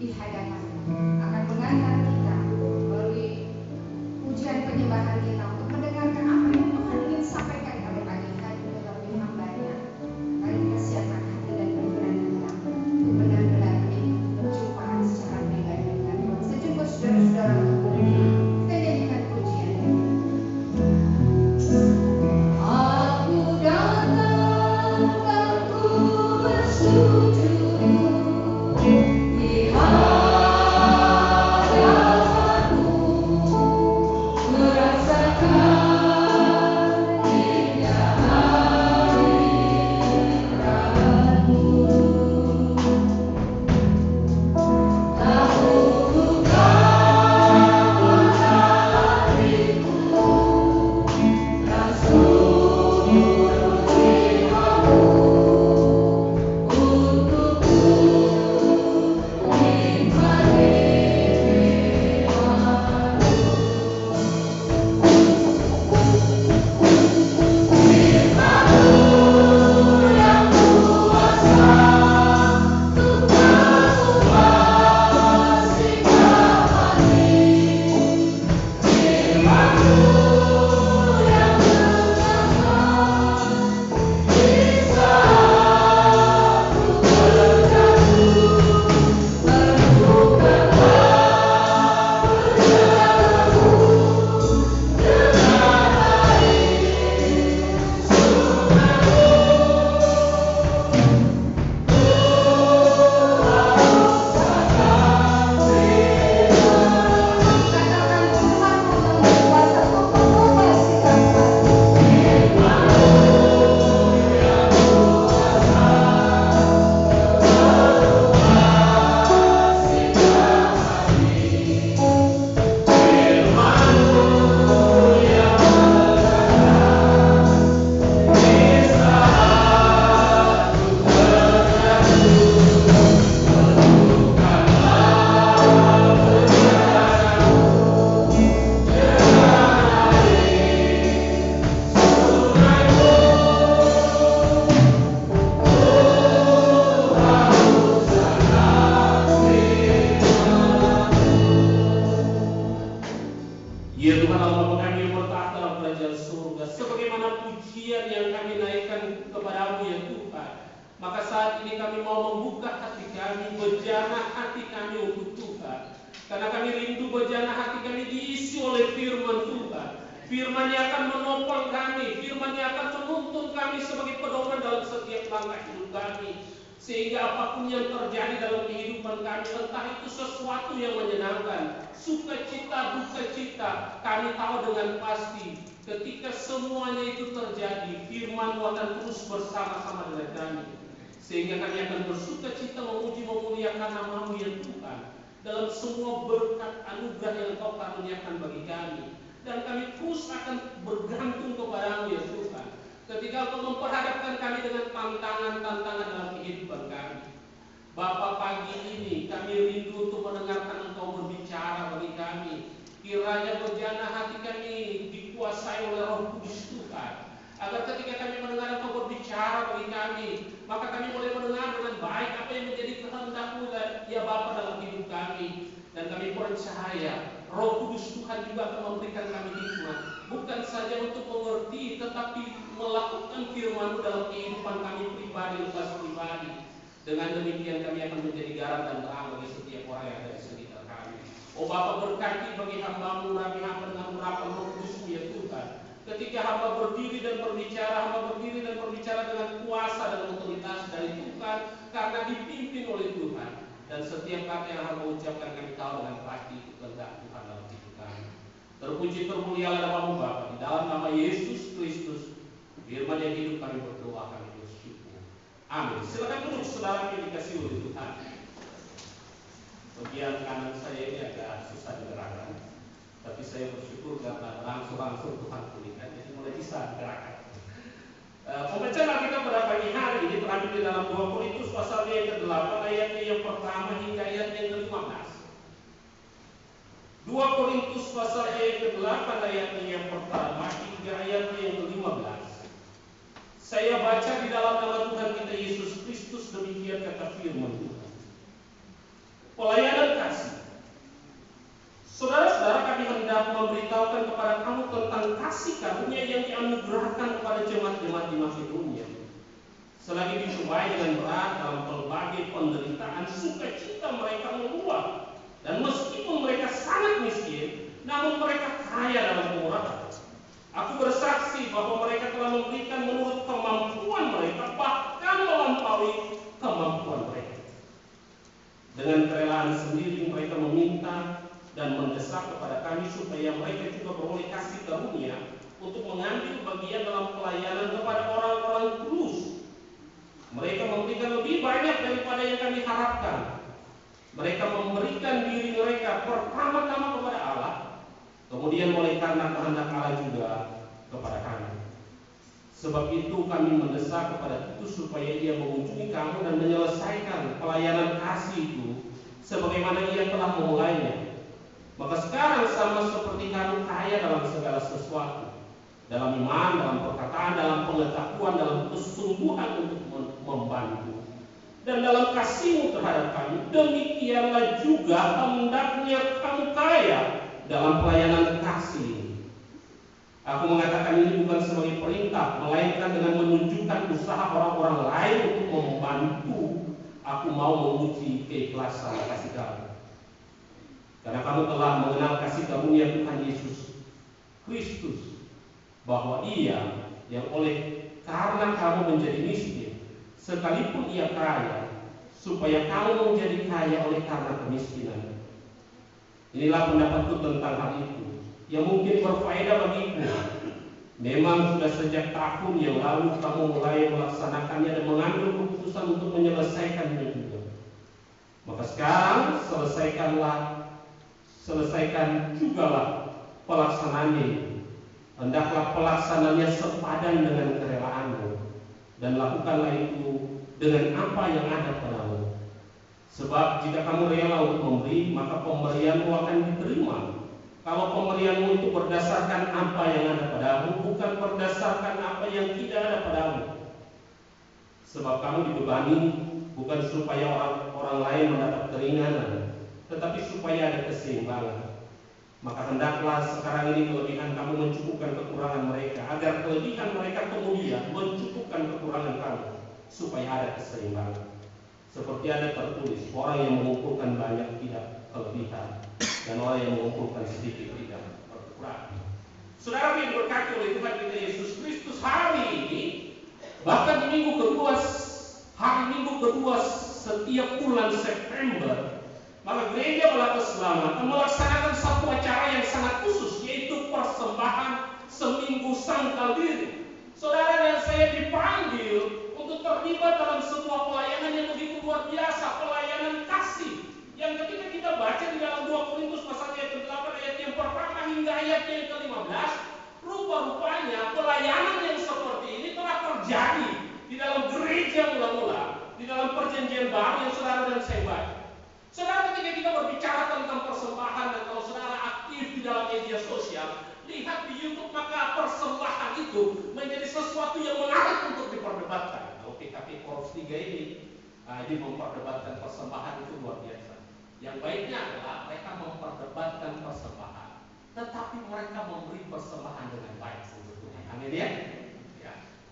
pujian yang kami naikkan kepada-Mu ya Tuhan. Maka saat ini kami mau membuka hati kami, bejana hati kami untuk Tuhan. Karena kami rindu bejana hati kami diisi oleh firman Tuhan. Firman yang akan menopang kami, firman yang akan menuntun kami sebagai pedoman dalam setiap langkah hidup kami. Sehingga apapun yang terjadi dalam kehidupan kami, entah itu sesuatu yang menyenangkan, sukacita, duka cita, kami tahu dengan pasti ketika semuanya itu terjadi, firman-Mu akan terus bersama-sama dengan kami. Sehingga kami akan bersukacita memuji memuliakan nama-Mu ya Tuhan, dalam semua berkat anugerah yang Engkau karuniakan bagi kami. Dan kami terus akan bergantung kepada-Mu ya Tuhan, ketika Engkau memperhadapkan kami dengan tantangan-tantangan dalam kehidupan kami. Bapa, pagi ini kami rindu untuk mendengarkan Engkau berbicara bagi kami. Kiranya bejana hati kami dikuasai oleh Roh Kudus Tuhan, agar ketika kami mendengar Engkau berbicara bagi kami, maka kami boleh mendengar dengan baik apa yang menjadi kehendak-Mu ya Bapa dalam hidup kami. Dan kami percaya Roh Kudus Tuhan juga akan memberikan kami hikmat, bukan saja untuk mengerti, tetapi melakukan firman-Mu dalam kehidupan kami pribadi lepas pribadi. Dengan demikian kami akan menjadi garam dan terang bagi setiap orang yang ada di sekitar kami. Oh Bapa, berkati bagi hamba-Mu, hamba dengan urapan Roh Kudus ya Tuhan. Ketika hamba berdiri dan berbicara, hamba berdiri dan berbicara dengan kuasa dan otoritas dari Tuhan, karena dipimpin oleh Tuhan. Dan setiap kata yang hamba ucapkan kami tahu dengan pasti itu kehendak Tuhan dalam hidup kami. Terpuji termulialah nama-Mu Bapa, di dalam nama Yesus Kristus, firman yang hidup kami berdoa, kami bersyukur. Amin. Silakan duduk saudara yang dikasihi oleh Tuhan. Bagian kanan saya ini agak susah digerakkan, tapi saya bersyukur karena langsung Tuhan pulihkan, jadi mulai bisa digerakkan. Pembacaan kita pada pagi hari ini terambil di dalam 2 Korintus pasal yang ke-8 ayatnya yang pertama hingga ayat yang ke-15. 2 Korintus pasal yang ke-8 ayatnya yang pertama hingga ayatnya yang ke-15. Saya baca di dalam nama Tuhan kita Yesus Kristus, demikian kata firman Tuhan. Pelayanan kasih. Saudara-saudara, kami hendak memberitahukan kepada kamu tentang kasih karunia yang dianugerahkan kepada jemaat-jemaat di Makedonia. Selagi dicobai dengan berat dalam berbagai penderitaan, sukacita mereka meluap. Dan meskipun mereka sangat miskin, namun mereka kaya dalam kemurahan. Aku bersaksi bahwa mereka telah memberikan menurut kemampuan mereka, bahkan melampaui kemampuan mereka. Dengan kerelaan sendiri mereka meminta dan mendesak kepada kami supaya mereka juga beroleh kasih karunia untuk mengambil bagian dalam pelayanan kepada orang-orang kudus. Mereka memberikan lebih banyak daripada yang kami harapkan. Mereka memberikan diri mereka pertama-tama kepada Allah, kemudian oleh karena kehendak Allah juga kepada kami. Sebab itu kami mendesak kepada Titus supaya ia mengunjungi kamu dan menyelesaikan pelayanan kasih itu sebagaimana ia telah memulainya. Maka sekarang sama seperti kamu kaya dalam segala sesuatu, dalam iman, dalam perkataan, dalam pengetahuan, dalam kesungguhan untuk membantu, dan dalam kasihmu terhadap kami, demikianlah juga hendaknya kamu kaya dalam pelayanan kasih. Aku mengatakan ini bukan sebagai perintah, melainkan dengan menunjukkan usaha orang-orang lain untuk membantu. Aku mau menguji keikhlasan kasih kamu. Karena kamu telah mengenal kasih karunia Tuhan Yesus Kristus, bahwa Ia yang oleh karena kamu menjadi miskin, sekalipun Ia kaya, supaya kamu menjadi kaya oleh karena kemiskinan. Inilah pendapatku tentang hal itu, yang mungkin berfaedah bagiku. Memang sudah sejak tahun yang lalu kamu mulai melaksanakannya dan mengambil keputusan untuk menyelesaikannya juga. Maka sekarang selesaikan jugalah pelaksanaannya itu. Hendaklah pelaksananya sepadan dengan kerelaanmu, dan lakukanlah itu dengan apa yang ada padamu. Sebab jika kamu rela untuk memberi, maka pemberianmu akan diterima. Kalau pemberianmu itu berdasarkan apa yang ada padamu, bukan berdasarkan apa yang tidak ada padamu. Sebab kamu dibebani bukan supaya orang lain mendapat keringanan, tetapi supaya ada keseimbangan. Maka hendaklah sekarang ini kelebihan kamu mencukupkan kekurangan mereka, agar kelebihan mereka kemudian mencukupkan kekurangan kamu, supaya ada keseimbangan. Seperti ada tertulis, orang yang mengumpulkan banyak tidak kelebihan, dan orang yang mengumpulkan sedikit tidak berkurang. Saudara yang diberkati oleh Tuhan kita Yesus Kristus, hari ini, bahkan di hari minggu kedua setiap bulan September, maka gereja Bala Keselamatan melaksanakan satu acara yang sangat khusus, yaitu persembahan seminggu sangkal diri. Saudara dan saya dipanggil untuk terlibat dalam sebuah pelayanan yang begitu luar biasa, pelayanan kasih. Yang ketika kita baca di dalam 2 Korintus pasal yang ke-8 ayat yang pertama hingga ayat yang ke-15, rupa-rupanya pelayanan yang seperti ini telah terjadi di dalam gereja mula-mula, di dalam perjanjian baru yang saudara dan saya baca. Saudara, ketika kita berbicara tentang persembahan, dan kalau saudara aktif di dalam media sosial, lihat di YouTube, maka persembahan itu menjadi sesuatu yang menarik untuk diperdebatkan. Kalau PKP Korps 3 ini memperdebatkan persembahan itu luar biasa. Yang baiknya adalah mereka memperdebatkan persembahan, tetapi mereka memberi persembahan dengan baik sebetulnya. Amin ya?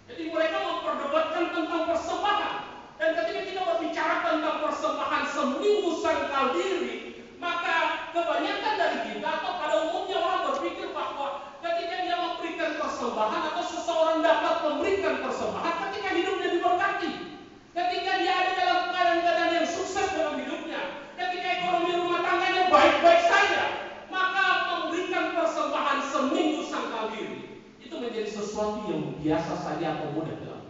Jadi mereka memperdebatkan tentang persembahan. Dan ketika kita berbicara tentang persembahan seminggu sangkal diri, maka kebanyakan dari kita atau pada umumnya orang berpikir bahwa ketika dia memberikan persembahan atau seseorang dapat memberikan persembahan ketika hidupnya diberkati, ketika dia ada dalam keadaan yang sukses dalam hidupnya, ketika ekonomi rumah tangganya baik-baik saja, maka memberikan persembahan seminggu sangkal diri itu menjadi sesuatu yang biasa saja atau mudah dilakukan.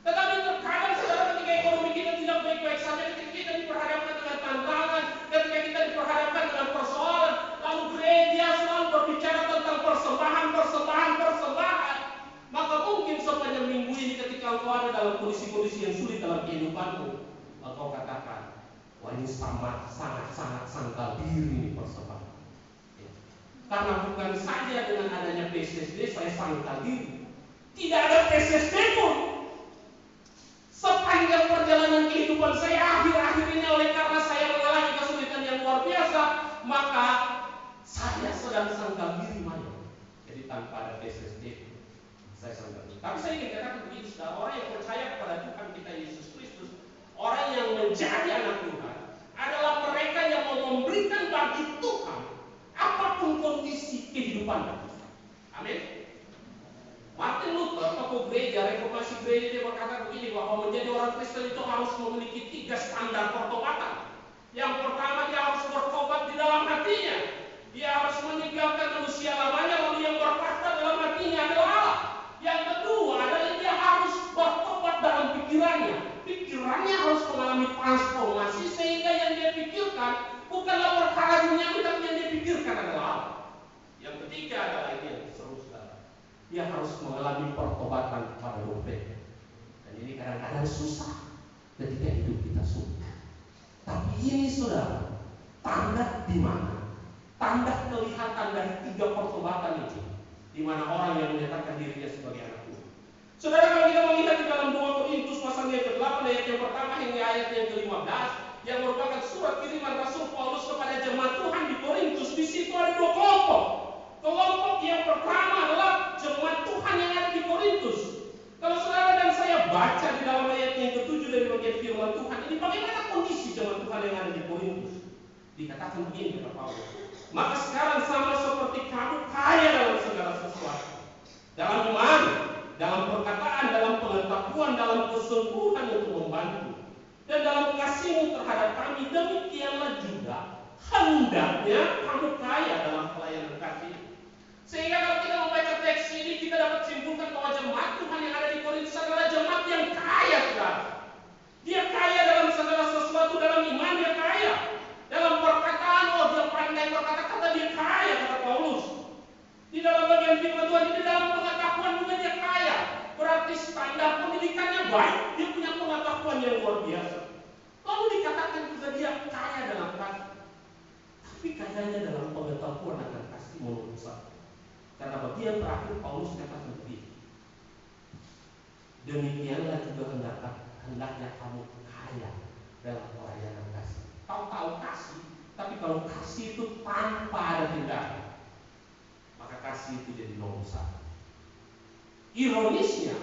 Tetapi terkadang saudara, ketika ekonomi kita tidak baik-baik saja, ketika kita diperhadapkan dengan tantangan, ketika kita diperhadapkan dengan persoalan, lalu gereja selalu berbicara tentang persembahan, maka mungkin sepanjang minggu ini ketika engkau ada dalam kondisi-kondisi yang sulit dalam kehidupanmu, engkau katakan, wah ini sangat sangkal diri ini persembahan. Karena bukan saja dengan adanya PSSD saya sangkal diri, tidak ada PSSD pun. Sepanjang perjalanan kehidupan saya akhir-akhir ini, oleh karena saya mengalami kesulitan yang luar biasa, maka saya sedang sangkal diri mayor. Jadi tanpa ada PSSD, saya sangkal diri. Tapi saya ingin katakan begini, saudara, orang yang percaya kepada Tuhan kita Yesus Kristus, orang yang menjadi anak Tuhan, adalah mereka yang mau memberikan bagi Tuhan apapun kondisi kehidupan kita. Amin. Martin Luther, tokoh gereja, reformasi gereja, dia berkata begini, bahwa menjadi orang Kristen itu harus memiliki 3 standar pertobatan. Yang pertama, dia harus bertobat di dalam hatinya. Dia harus meninggalkan manusia lamanya, lalu yang berkata dalam hatinya adalah Allah. Yang kedua adalah dia harus bertobat dalam pikirannya. Pikirannya harus mengalami transformasi, sehingga yang dia pikirkan bukanlah perkara duniawi, tapi yang dia pikirkan adalah Allah. Yang ketiga adalah ini yang seru, saudara. Dia harus mengalami pertobatan pada dompet. Dan ini kadang-kadang susah ketika hidup kita sulit. Tapi ini saudara, tanda di mana? Tanda kelihatan dari 3 pertobatan itu, di mana orang yang menyatakan dirinya sebagai anak Tuhan. Saudara, kalau kita melihat di dalam 2 Korintus pasal yang ke-8 ayat yang pertama hingga ayat yang ke-15, yang merupakan surat kiriman Rasul Paulus kepada jemaat Tuhan di Korintus, di situ ada 2 kelompok. Kelompok yang pertama adalah jemaat Tuhan yang ada di Korintus. Kalau saudara dan saya baca di dalam ayat yang ke-7 dari bagian firman Tuhan ini, bagaimana kondisi jemaat Tuhan yang ada di Korintus? Dikatakan begini kata Paulus, maka sekarang sama seperti kamu kaya dalam segala sesuatu, dalam iman, dalam perkataan, dalam pengetahuan, dalam kesungguhan untuk membantu, dan dalam kasihmu terhadap kami, demikianlah juga hendaknya kamu kaya dalam pelayanan kasih. Sehingga kalau kita membaca teks ini, kita dapat simpulkan bahwa jemaat Tuhan yang ada di Korintus adalah jemaat yang kaya, saudara. Dia kaya dalam segala sesuatu, dalam iman dia kaya, dalam perkataan, dia pandai berkata-kata, dia kaya, kata Paulus. Di dalam bagian firman Tuhan ini, dalam pengetahuan juga dia kaya. Berarti standar pendidikannya baik, dia punya pengetahuan yang luar biasa. Lalu dikatakan juga dia kaya dalam kasih. Tapi kayanya dalam pengetahuan akan kasih menurut saya. Karena bagian terakhir Paulus katakan begini, demikianlah juga hendaknya kamu kaya dalam pelayanan kasih. Tahu-tahu kasih, tapi kalau kasih itu tanpa ada tindakan, maka kasih itu jadi nomor satu. Ironisnya,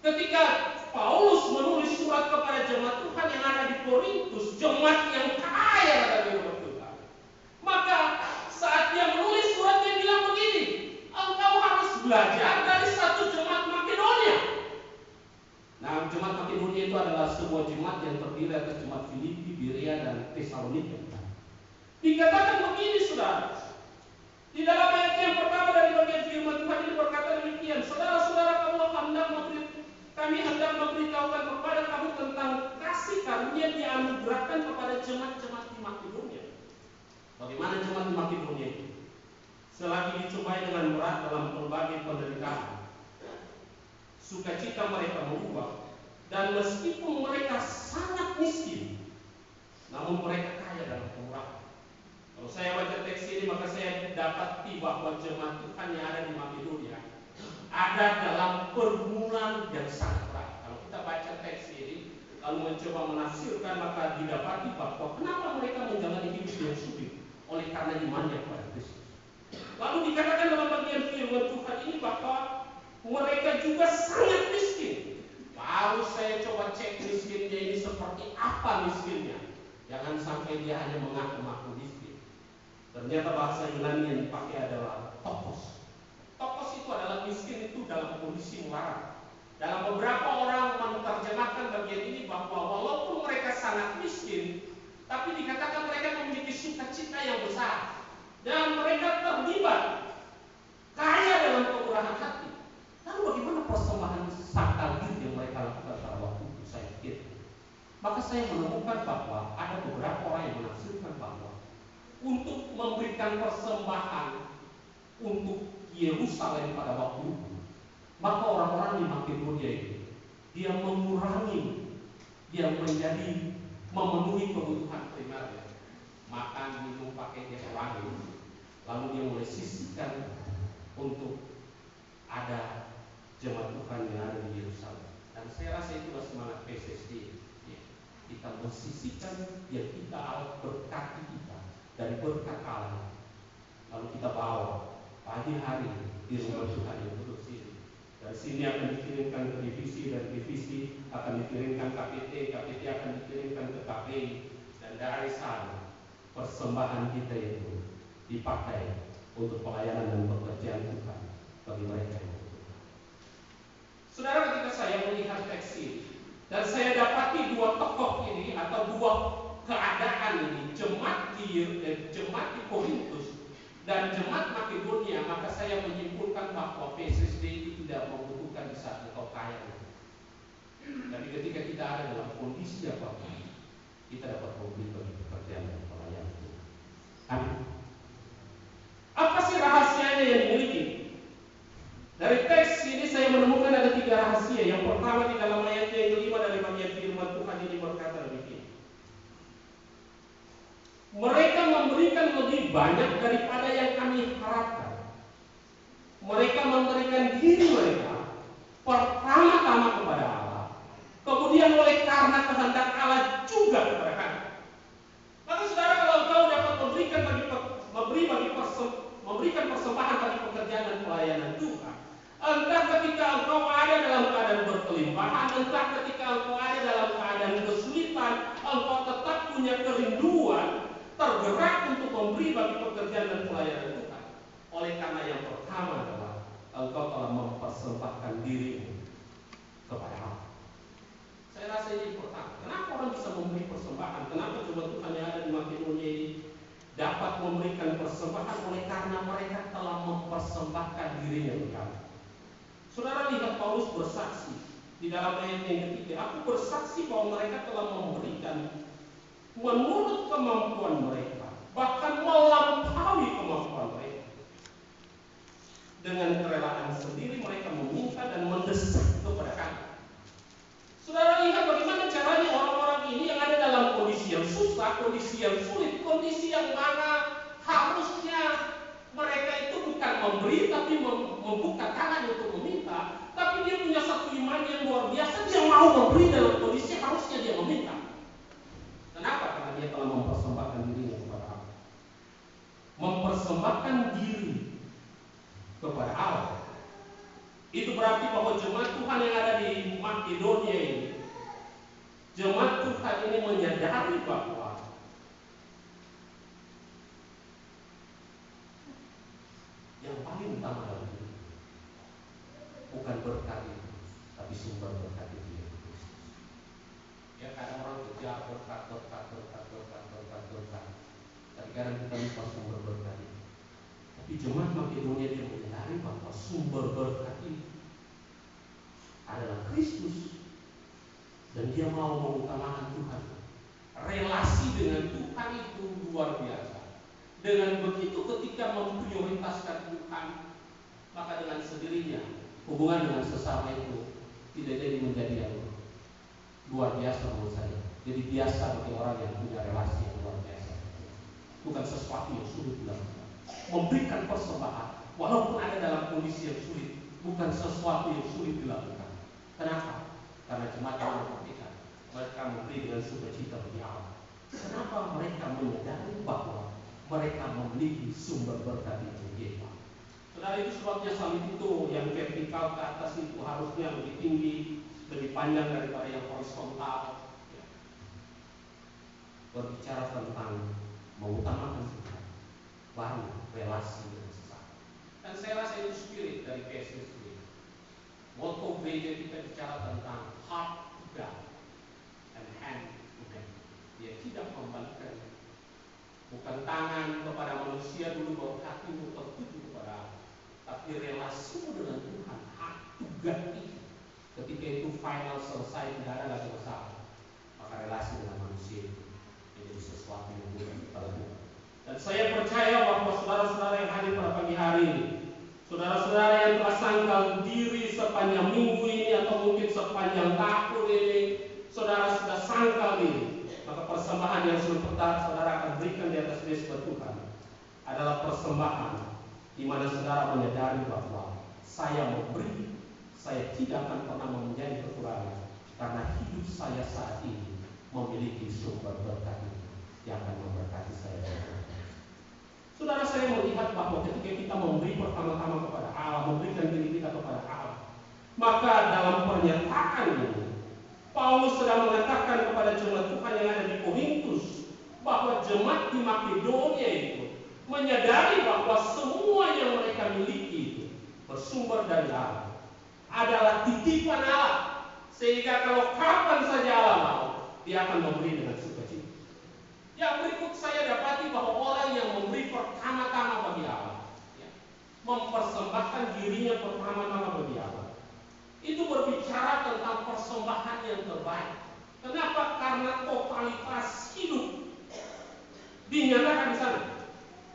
ketika Paulus menulis surat kepada jemaat Tuhan yang ada di Korintus, jemaat yang kaya ada di rumah Tuhan, maka saat dia menulis surat dia bilang begini, engkau harus belajar dari satu jemaat Makedonia. Nah, jemaat Makedonia itu adalah sebuah jemaat yang terdiri atas jemaat Filipi, Berea, dan Tesalonika. Dikatakan begini, saudara, di dalam ayat yang pertama dari bagian firman Tuhan ini berkata demikian, saudara-saudara, kami hendak memberitahukan kepada kamu tentang kasih karunia yang dianugerahkan kepada jemaat-jemaat di Makedonia. Bagaimana jemaat di Makedonia itu? Selagi dicobai dengan berat dalam berbagai penderitaan, sukacita mereka meluap, dan meskipun mereka sangat miskin, namun mereka kaya dalam kemurahan. Kalau saya baca teks ini, maka saya dapati bahwa jemaat Tuhan yang ada di Makedonia ada dalam pergumulan yang sangat berat. Kalau kita baca teks ini, lalu mencoba menafsirkan, maka didapati bahwa kenapa mereka menjalani hidup yang sulit, oleh karena imannya kepada Kristus. Lalu dikatakan dalam bagian firman Tuhan ini bahwa mereka juga sangat miskin. Lalu saya coba cek miskinnya ini seperti apa miskinnya. Jangan sampai dia hanya mengaku-ngaku miskin. Ternyata bahasa Yunani yang dipakai adalah tokos. Tokos itu adalah miskin itu dalam kondisi melarat. Dalam beberapa orang menerjemahkan bagian ini bahwa walaupun mereka sangat miskin, tapi dikatakan mereka memiliki sukacita yang besar. Dan mereka terlibat kaya dalam kemurahan hati. Lalu bagaimana persembahan sakral yang mereka lakukan pada waktu itu, saya pikir. Maka saya menemukan bahwa ada beberapa orang yang menafsirkan bahwa untuk memberikan persembahan untuk Yerusalem pada waktu itu, maka orang-orang di Makedonia itu dia mengurangi, dia menjadi memenuhi kebutuhan primernya, makan, minum, pakai, dia kurangi, lalu dia mulai sisihkan untuk ada jemaat Tuhan yang ada di Yerusalem. Dan saya rasa itulah semangat PSSD. Kita mensisihkan yang kita berkati kita dari berkat Allah, lalu kita bawa pagi hari di rumah Tuhan yang kudus ini. Dari sini akan dikirimkan ke divisi, dan divisi akan dikirimkan KPT, KPT akan dikirimkan ke KPI, dan dari sana persembahan kita itu dipakai untuk pelayanan dan pekerjaan Tuhan bagi mereka yang membutuhkan. Saudara, ketika saya melihat teks ini dan saya dapati dua tokoh ini atau dua keadaan ini, jemaat di Korintus dan jemaat Makedonia, maka saya menyimpulkan bahwa PSSD itu tidak membutuhkan di saat engkau kaya. Tapi ketika kita ada dalam kondisi apapun, kita dapat memberi bagi pekerjaan dan pelayanan. Amin. Apa sih rahasianya yang dimiliki? Dari teks ini saya menemukan ada 3 rahasia. Yang pertama di dalam ayat yang kelima dari bagian firman Tuhan ini berkata demikian. Mereka memberikan lebih banyak daripada yang kami harapkan. Mereka memberikan diri mereka pertama-tama kepada Allah, kemudian oleh karena kehendak Allah juga kepada kami. Maka saudara, kalau engkau dapat memberikan persembahan bagi pekerjaan dan pelayanan Tuhan, entah ketika engkau ada dalam keadaan berkelimpahan, entah ketika engkau ada dalam keadaan kesulitan, engkau tetap punya kerinduan, tergerak untuk memberi bagi pekerjaan dan pelayanan Tuhan. Oleh karena yang pertama adalah engkau telah mempersembahkan dirimu kepada Allah. Saya rasa ini pertama. Kenapa orang bisa memberi persembahan? Kenapa jemaat Tuhan yang ada di Makedonia ini dapat memberikan persembahan? Oleh karena mereka telah mempersembahkan dirinya kepada Allah. Saudara lihat Paulus bersaksi di dalam ayat yang ketiga. Aku bersaksi bahwa mereka telah memberikan menurut kemampuan mereka, bahkan melampaui kemampuan mereka. Dengan kerelaan sendiri mereka meminta dan mendesak kepada kami. Saudara lihat bagaimana caranya orang-orang ini yang ada dalam kondisi yang susah, kondisi yang sulit, kondisi yang mana harusnya mereka itu bukan memberi tapi membuka tangan untuk meminta, tapi dia punya satu iman yang luar biasa, dia mau memberi dalam kondisi harusnya dia meminta. Kenapa? Karena dia telah mempersembahkan dirinya kepada Allah. mempersembahkan diri kepada Allah. Itu berarti bahwa jemaat Tuhan yang ada di Makedonia ini, jemaat Tuhan ini menyadari bahwa yang paling utama dalam hidup bukan berkat itu, tapi sumber berkat itu yaitu Kristus. Ya, kadang orang kejar berkat. Tapi kadang kita lupa sumber berkat itu. Tapi jemaat Makedonia dia menyadari bahwa sumber berkat itu adalah Kristus, dan dia mau mengutamakan Tuhan. Relasi dengan Tuhan itu luar biasa. Dengan begitu ketika memprioritaskan Tuhan, maka dengan sendirinya hubungan dengan sesama itu tidak jadi menjadi yang luar biasa menurut saya. Jadi biasa bagi orang yang punya relasi yang luar biasa. Bukan sesuatu yang sulit dilakukan. Memberikan persembahan walaupun ada dalam kondisi yang sulit, bukan sesuatu yang sulit dilakukan. Kenapa? Karena jemaat yang memperhatikan mereka memberi dengan sukacita bagi Allah. Kenapa? Mereka menyadari bahwa mereka memiliki sumber berkat itu, yaitu Allah. Saudara, itu sebabnya salib itu yang vertikal ke atas itu harusnya lebih tinggi, lebih panjang daripada yang horizontal. Ya. Berbicara tentang mengutamakan Tuhan, baru relasi dengan sesama. Dan saya rasa itu spirit dari PSS. Moto gereja kita bicara tentang heart to God and hand to man. Dia tidak membalikkan, bukan tangan kepada manusia dulu baru hatimu tertuju kepada Allah, tapi relasimu dengan Tuhan, heart to God itu. Ketika itu final selesai, tidak ada lagi masalah, maka relasi dengan manusia itu menjadi sesuatu yang mudah kita lakukan. Dan saya percaya bahwa saudara-saudara yang hadir pada pagi hari ini, saudara-saudara yang telah sangkal diri sepanjang minggu ini atau mungkin sepanjang tahun ini, saudara sudah sangkal diri, maka persembahan yang sebentar saudara akan berikan di atas mesbah Tuhan adalah persembahan di mana saudara menyadari bahwa saya memberi, saya tidak akan pernah menjadi kekurangan karena hidup saya saat ini memiliki sumber berkat yang akan memberkati saya. Saudara, saya melihat bahwa ketika kita memberi pertama-tama kepada Allah, memberikan diri kita kepada Allah, maka dalam pernyataan ini Paulus sedang mengatakan kepada jemaat Tuhan yang ada di Korintus bahwa jemaat di Makedonia itu menyadari bahwa semua yang mereka miliki itu bersumber dari Allah, adalah titipan Allah, sehingga kalau kapan saja Allah mau, dia akan memberi dengan sukacita. Yang berikut saya dapati bahwa orang yang memberi pertama-tama bagi Allah, ya, mempersembahkan dirinya pertama-tama bagi Allah, itu berbicara tentang persembahan yang terbaik. Kenapa? Karena totalitas hidup dinyatakan di sana.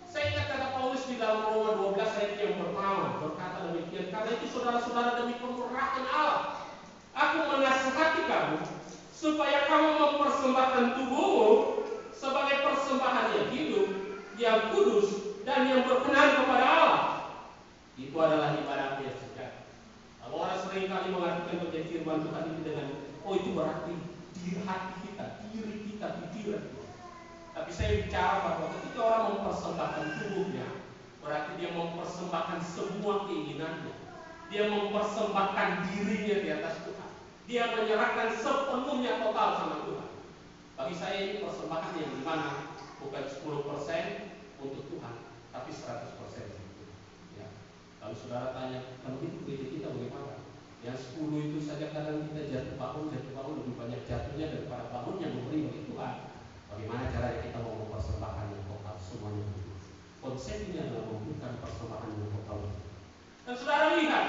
Saya ingat kata Paulus di dalam Roma 12 ayat yang pertama berkata demikian, karena itu saudara-saudara demi kemurahan Allah, aku menasihati kamu supaya kamu mempersembahkan tubuhmu sebagai persembahan yang hidup, yang kudus, dan yang berkenan kepada Allah. Itu adalah ibadah yang sejati. Kalau orang seringkali mengartikan bagian firman Tuhan itu dengan, oh itu berarti diri hati kita, diri kita, pikiran kita. Tapi saya bicara bahwa ketika orang mempersembahkan tubuhnya, berarti dia mempersembahkan semua keinginannya. Dia mempersembahkan dirinya di atas Tuhan. Dia menyerahkan sepenuhnya total sama Tuhan. Bagi saya ini persembahan yang dimana bukan 10% untuk Tuhan, tapi 100% untuk Tuhan. Ya. Kalau saudara tanya, kalau itu gereja kita bagaimana? Yang 10 itu saja kadang kita jatuh bangun lebih banyak jatuhnya daripada bangun yang memberi bagi Tuhan. Bagaimana caranya kita mau mempersembahkan yang total semuanya itu? Konsepnya adalah memberikan persembahan yang total. Dan saudara lihat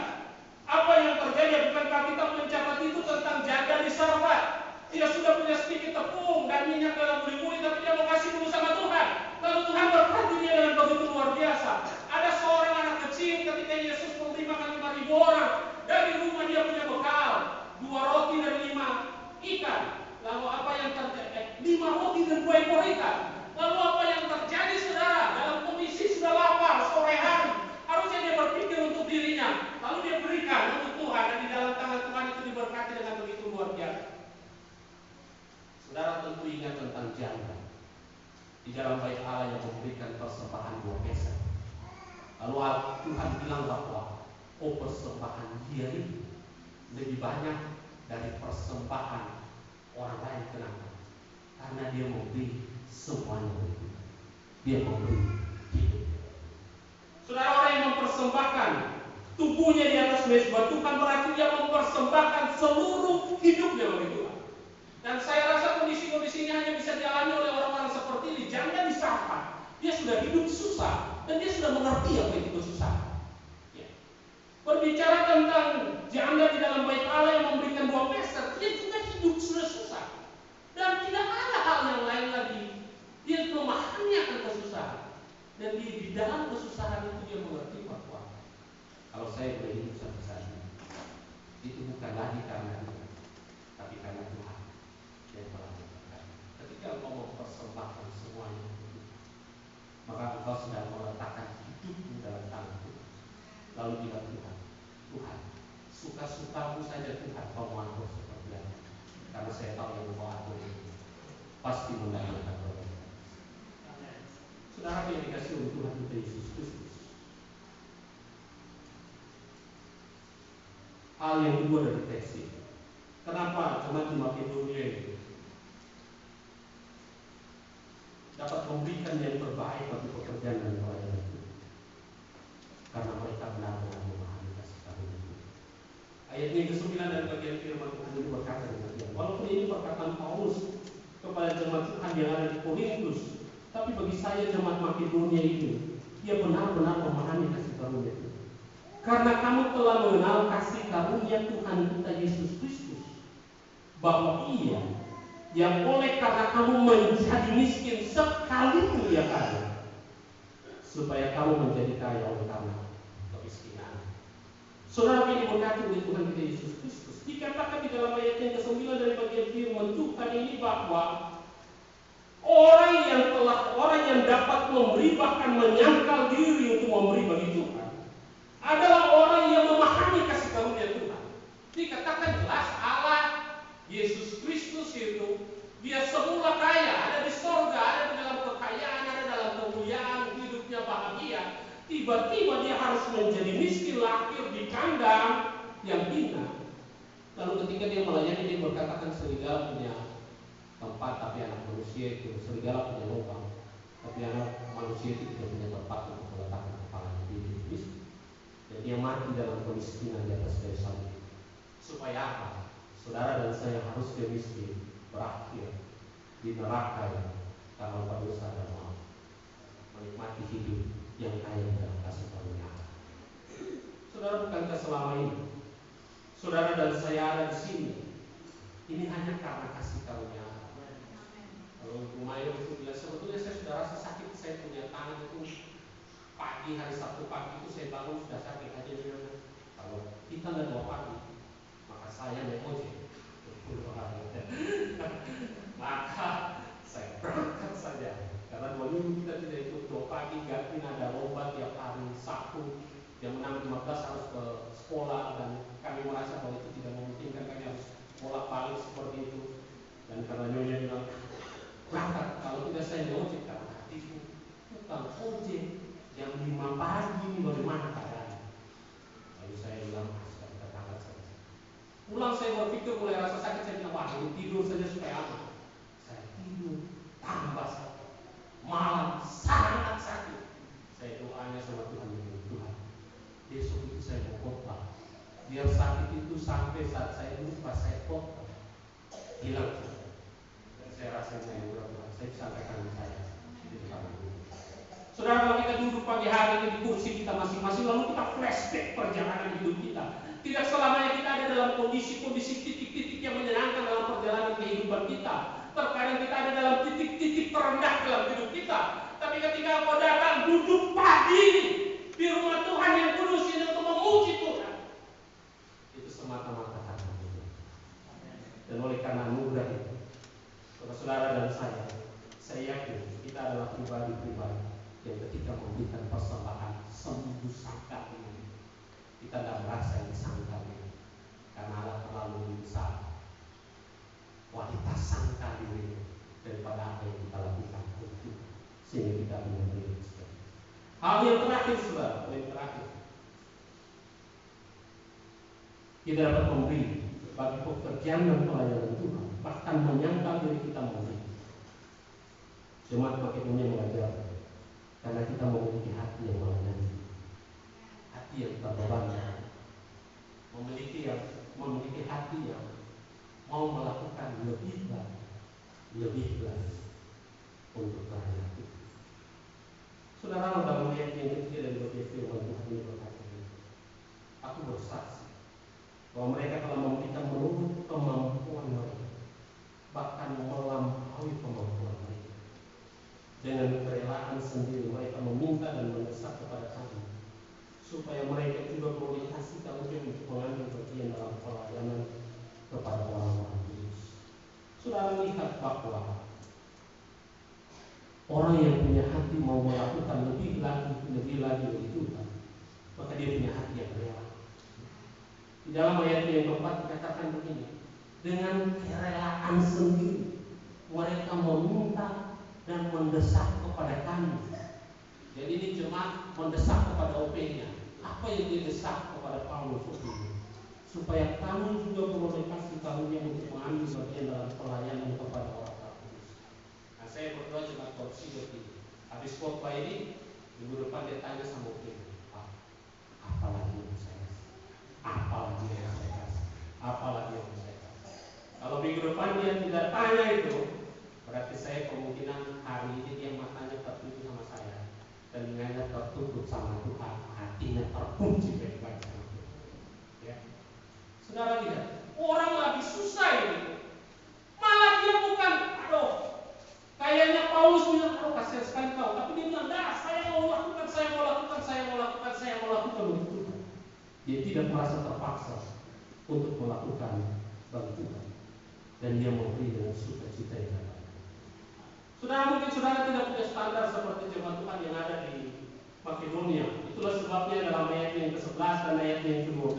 apa yang terjadi. Bukankah kita mencatat itu tentang janda di Sarfat? Dia sudah punya sedikit tepung dan minyak dalam beli-beli, tapi dia mau kasih dulu sama Tuhan. Lalu Tuhan berkati dia dengan begitu luar biasa. Ada seorang anak kecil ketika Yesus memberi makan 5.000 orang, dari rumah dia punya bekal 2 roti dan 5 ikan. Lalu apa yang terjadi? 5 roti dan 2 ekor ikan. Lalu apa yang terjadi, saudara? Dalam kondisi sudah lapar sore hari, harusnya dia berpikir untuk dirinya, lalu dia berikan untuk Tuhan, dan di dalam tangan Tuhan itu diberkati dengan begitu luar biasa. Saudara tentu ingat tentang janda di dalam bait Allah yang memberikan lebih banyak dari persembahan orang lain. Kenapa? Karena dia memberi semuanya itu. Dia memberi hidup. Saudara, orang yang mempersembahkan tubuhnya di atas mezbah Tuhan berarti dia mempersembahkan seluruh hidupnya bagi Tuhan. Dan saya rasa kondisi-kondisi ini hanya bisa dialami oleh orang-orang seperti ini. Jangan disangka dia sudah hidup susah dan dia sudah mengerti apa itu kesusahan. Ya. Berbicara tentang janda di dalam bait Allah yang memberikan 2 peser, dia juga hidup sudah susah dan tidak ada hal yang lain lagi. Dia memahami akan kesusahan dan di dalam kesusahan itu dia mengerti bahwa kalau saya boleh hidup sampai saat ini, itu bukan lagi karena dia, tapi karena Tuhan yang telah melakukan. Ketika engkau mempersembahkan semuanya, maka engkau sedang meletakkan hidupmu dalam tangan Tuhan. Lalu bilang Tuhan, suka-sukamu saja Tuhan, kau mau atur seperti apa? Karena saya tahu yang kau atur itu pasti mendatangkan berkat. Saudara yang dikasih oleh Tuhan kita Yesus Kristus. Hal yang kedua dari teks ini, kenapa jemaat di Makedonia itu dapat memberikan yang terbaik bagi pekerjaan dan pelayanan itu? Karena mereka benar-benar memahami kasih karunia itu. Ayat yang ke-9 dari bagian firman Tuhan ini berkata demikian. Walaupun ini perkataan Paulus kepada jemaat Tuhan yang ada di Korintus, tapi bagi saya jemaat Makedonia ini, dia benar-benar memahami kasih karunia itu. Karena kamu telah mengenal kasih karunia Tuhan kita Yesus Kristus, bahwa Ia yang oleh karena kamu menjadi miskin sekalipun Ia kaya, supaya kamu menjadi kaya oleh karena kemiskinan. Saudara ini berkati oleh Tuhan kita Yesus Kristus. Dikatakan di dalam ayat yang ke-9 dari bagian firman Tuhan ini bahwa orang yang dapat memberi bahkan menyangkal diri untuk memberi bagi Tuhan adalah orang yang memahami kasih karunia Tuhan. Dikatakan jelas Allah Yesus Kristus itu dia semula kaya, ada di sorga, ada di dalam kekayaan, ada dalam kemuliaan, hidupnya bahagia. Tiba-tiba dia harus menjadi miskin, lahir di kandang yang hina. Lalu ketika dia melayani, dia berkatakan serigala punya tempat, tapi anak manusia itu, serigala punya lubang, tapi anak manusia itu tidak punya tempat untuk meletakkan kepalanya. Dia miskin. Dan dia mati dalam kemiskinan di atas kayu salib. Supaya apa? Saudara dan saya harus dia miskin, berakhir di neraka yang karena dosa dan maut, menikmati hidup yang kaya dalam kasih karunia. Saudara, bukankah selama ini saudara dan saya ada di sini, ini hanya karena kasih karunia. Kalau Ibu Maya itu bilang, sebetulnya saya sudah rasa sakit, saya punya tangan itu pagi, hari Sabtu pagi itu saya bangun sudah sakit aja. Kalau kita nggak 2 pagi, maka saya naik ojek. Maka saya berangkat saja. Karena 2 minggu kita tidak ikut 2 pagi, ganti ada lomba tiap hari Sabtu jam 6.15 harus ke sekolah, dan kami merasa bahwa itu tidak memungkinkan, kami harus bolak-balik seperti itu. Dan karena nyonya bilang berangkat, kalau tidak saya naik ojek, karena hatiku bukan ojek jam 5 pagi ini bagaimana keadaan. Lalu saya bilang, sudah kita berangkat saja. Pulang saya berpikir mulai rasa sakit, saya bilang, wah ini tidur saja supaya aman. Saya tidur tambah sakit, malam sangat sakit. Saya doanya sama Tuhan, Tuhan besok itu saya mau khotbah, biar sakit itu sampai saat saya lupa saya khotbah hilang. Dan saya rasa saya Tuhan, saya bisa angkat saya di depan Tuhan. Saudara, kalau kita duduk pagi hari ini di kursi kita masing-masing, lalu kita flashback perjalanan hidup kita. Tidak selamanya kita ada dalam kondisi-kondisi titik-titik yang menyenangkan dalam perjalanan kehidupan kita. Terkadang kita ada dalam titik-titik terendah dalam hidup kita. Tapi ketika kau datang duduk pagi di rumah Tuhan yang kudus ini untuk memuji Tuhan, itu semata-mata karena itu. Dan oleh karena anugerah itu, saudara dan saya yakin kita adalah pribadi-pribadi yang ketika memberikan persembahan sembuh sangkal ini, kita tidak merasa yang sangkal ini, karena Allah terlalu besar kualitas sangkal ini daripada apa yang kita lakukan itu, sehingga kita menerima. Hal yang terakhir, saudara, poin terakhir, Kita dapat memberi bagi pekerjaan dan pelayanan Tuhan, bahkan menyangkal diri kita memberi. Jemaat Makedonia mengajar karena kita memiliki hati yang melayani, hati yang terbebani, memiliki hati yang mau melakukan lebih lagi untuk rakyat. Saudara, dalam ayat yang ketiga dan bagian firman Tuhan ini berkata, aku bersaksi bahwa mereka telah memberikan menurut kemampuan mereka, bahkan melampaui kemampuan mereka. Dengan kerelaan sendiri mereka meminta dan mendesak kepada kami supaya mereka juga boleh kasih karunia untuk mengambil bagian dalam pelayanan kepada orang-orang kudus. Saudara lihat bahwa orang yang punya hati mau melakukan lebih lagi bagi Tuhan, maka dia punya hati yang rela. Di dalam ayat yang keempat dikatakan begini, dengan kerelaan sendiri mereka meminta dan mendesak kepada kami. Jadi ini jemaat mendesak kepada OP-nya. Apa yang didesak kepada Paulus ini? Supaya kami juga boleh kasih karunia untuk mengambil bagian dalam pelayanan kepada orang kudus. Nah, saya berdoa jemaat korupsi begini. Habis khotbah ini, minggu depan dia tanya sama OP, Pak, apa lagi yang saya kasih? Apalagi yang saya kasih. Kalau minggu depan dia tidak tanya itu, berarti saya kemungkinan hari ini dia matanya tertutup sama saya, telinganya tertutup sama Tuhan, hatinya terkunci baik-baik sama Tuhan. Ya. Saudara lihat, orang lagi susah ini, malah dia bukan, kayaknya Paulus bilang, kasihan sekali kau, tapi dia bilang, saya mau lakukan untuk Tuhan. Dia tidak merasa terpaksa untuk melakukan bagi Tuhan, dan dia memberi dengan sukacita yang ada. Saudara, mungkin saudara tidak punya standar seperti jemaat Tuhan yang ada di Makedonia. Itulah sebabnya dalam ayat yang ke-11 dan ayat yang ke-12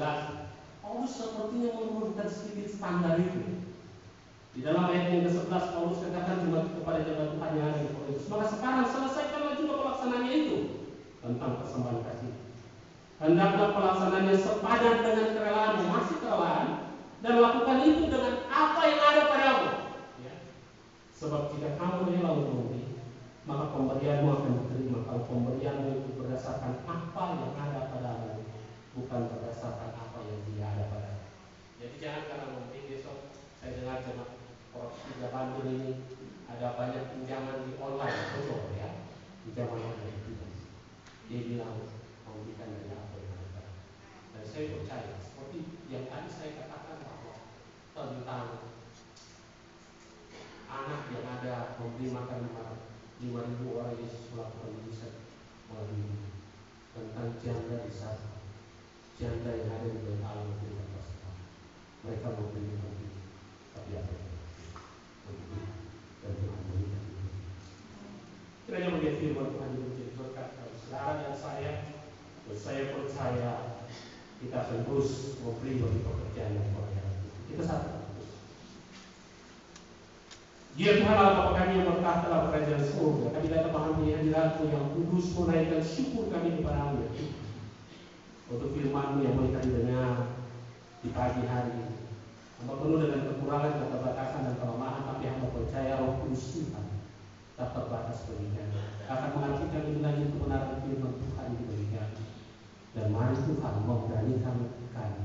Paulus sepertinya menurunkan sedikit standar itu. Di dalam ayat yang ke-11 Paulus katakan kepada jemaat Tuhan yang ada di Korintus, maka sekarang selesaikanlah juga pelaksanaannya itu tentang persembahan kasih. Hendaklah pelaksanaannya sepadan dengan kerelaanmu, masih kerelaan, dan lakukan itu dengan apa yang ada padamu. Ya. Sebab jika kamu rela untuk memberi, maka pemberianmu akan diterima. Kalau pemberianmu itu berdasarkan apa yang ada padamu, bukan berdasarkan apa yang tidak ada padamu. Jadi jangan karena memberi besok saya dengar jemaat korupsi Bandung ini ada banyak pinjaman di online, betul ya? Pinjaman online itu. Dia bilang memberikan dari apa yang ada. Dan saya percaya seperti yang tadi saya katakan bahwa tentang anak yang ada memberi makan 5.000 orang Yesus melakukan mujizat melalui ini. Tentang janda di sana, janda yang ada di bait Allah di atas sana. Mereka memberi tapi apa yang memberi dan Tuhan memberikan. Kiranya menjadi firman Tuhan yang menjadi berkat bagi saudara dan saya percaya kita akan terus memberi bagi pekerjaan yang pelayanan. Kita satu. Dia Tuhan Allah Bapa kami yang berkata dalam kerajaan surga. Kami datang mengambil hadirat-Mu yang kudus, menaikkan syukur kami kepada-Mu ya Tuhan. Untuk firman-Mu yang boleh kami dengar di pagi hari ini. Hamba penuh dengan kekurangan, keterbatasan dan kelemahan, tapi hamba percaya Roh Kudus Tuhan tak terbatas bagi kami. Akan mengartikan lebih lanjut kebenaran firman Tuhan di bagi kami. Dan mari Tuhan memberanikan kami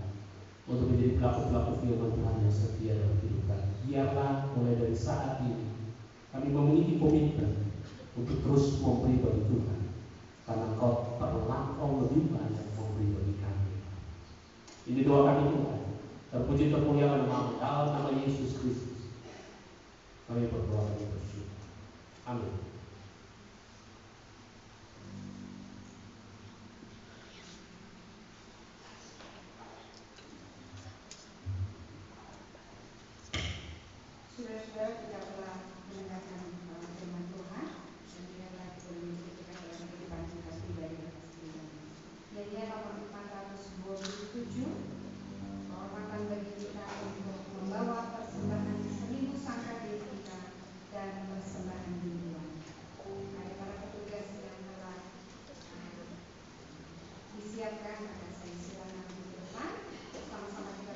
untuk menjadi pelaku-pelaku firman Tuhan yang setia dalam kehidupan. Biarlah mulai dari saat ini kami memiliki komitmen untuk terus memberi bagi Tuhan, karena Engkau terlampau lebih banyak memberi bagi kami. Ini doa kami Tuhan. Terpuji termuliakan nama dalam nama Yesus Kristus. Kami berdoa dan bersyukur. Amin. Saudara-saudara, kita telah mendengarkan firman Tuhan dan biarlah kita menunjukkan dalam kehidupan kita pribadi dan pribadi. Yaitu nomor 427, kehormatan bagi kita untuk membawa persembahan 1000 sangka diri kita dan persembahan mingguan. Ada para petugas yang telah disiapkan akan saya silakan di depan, sama-sama kita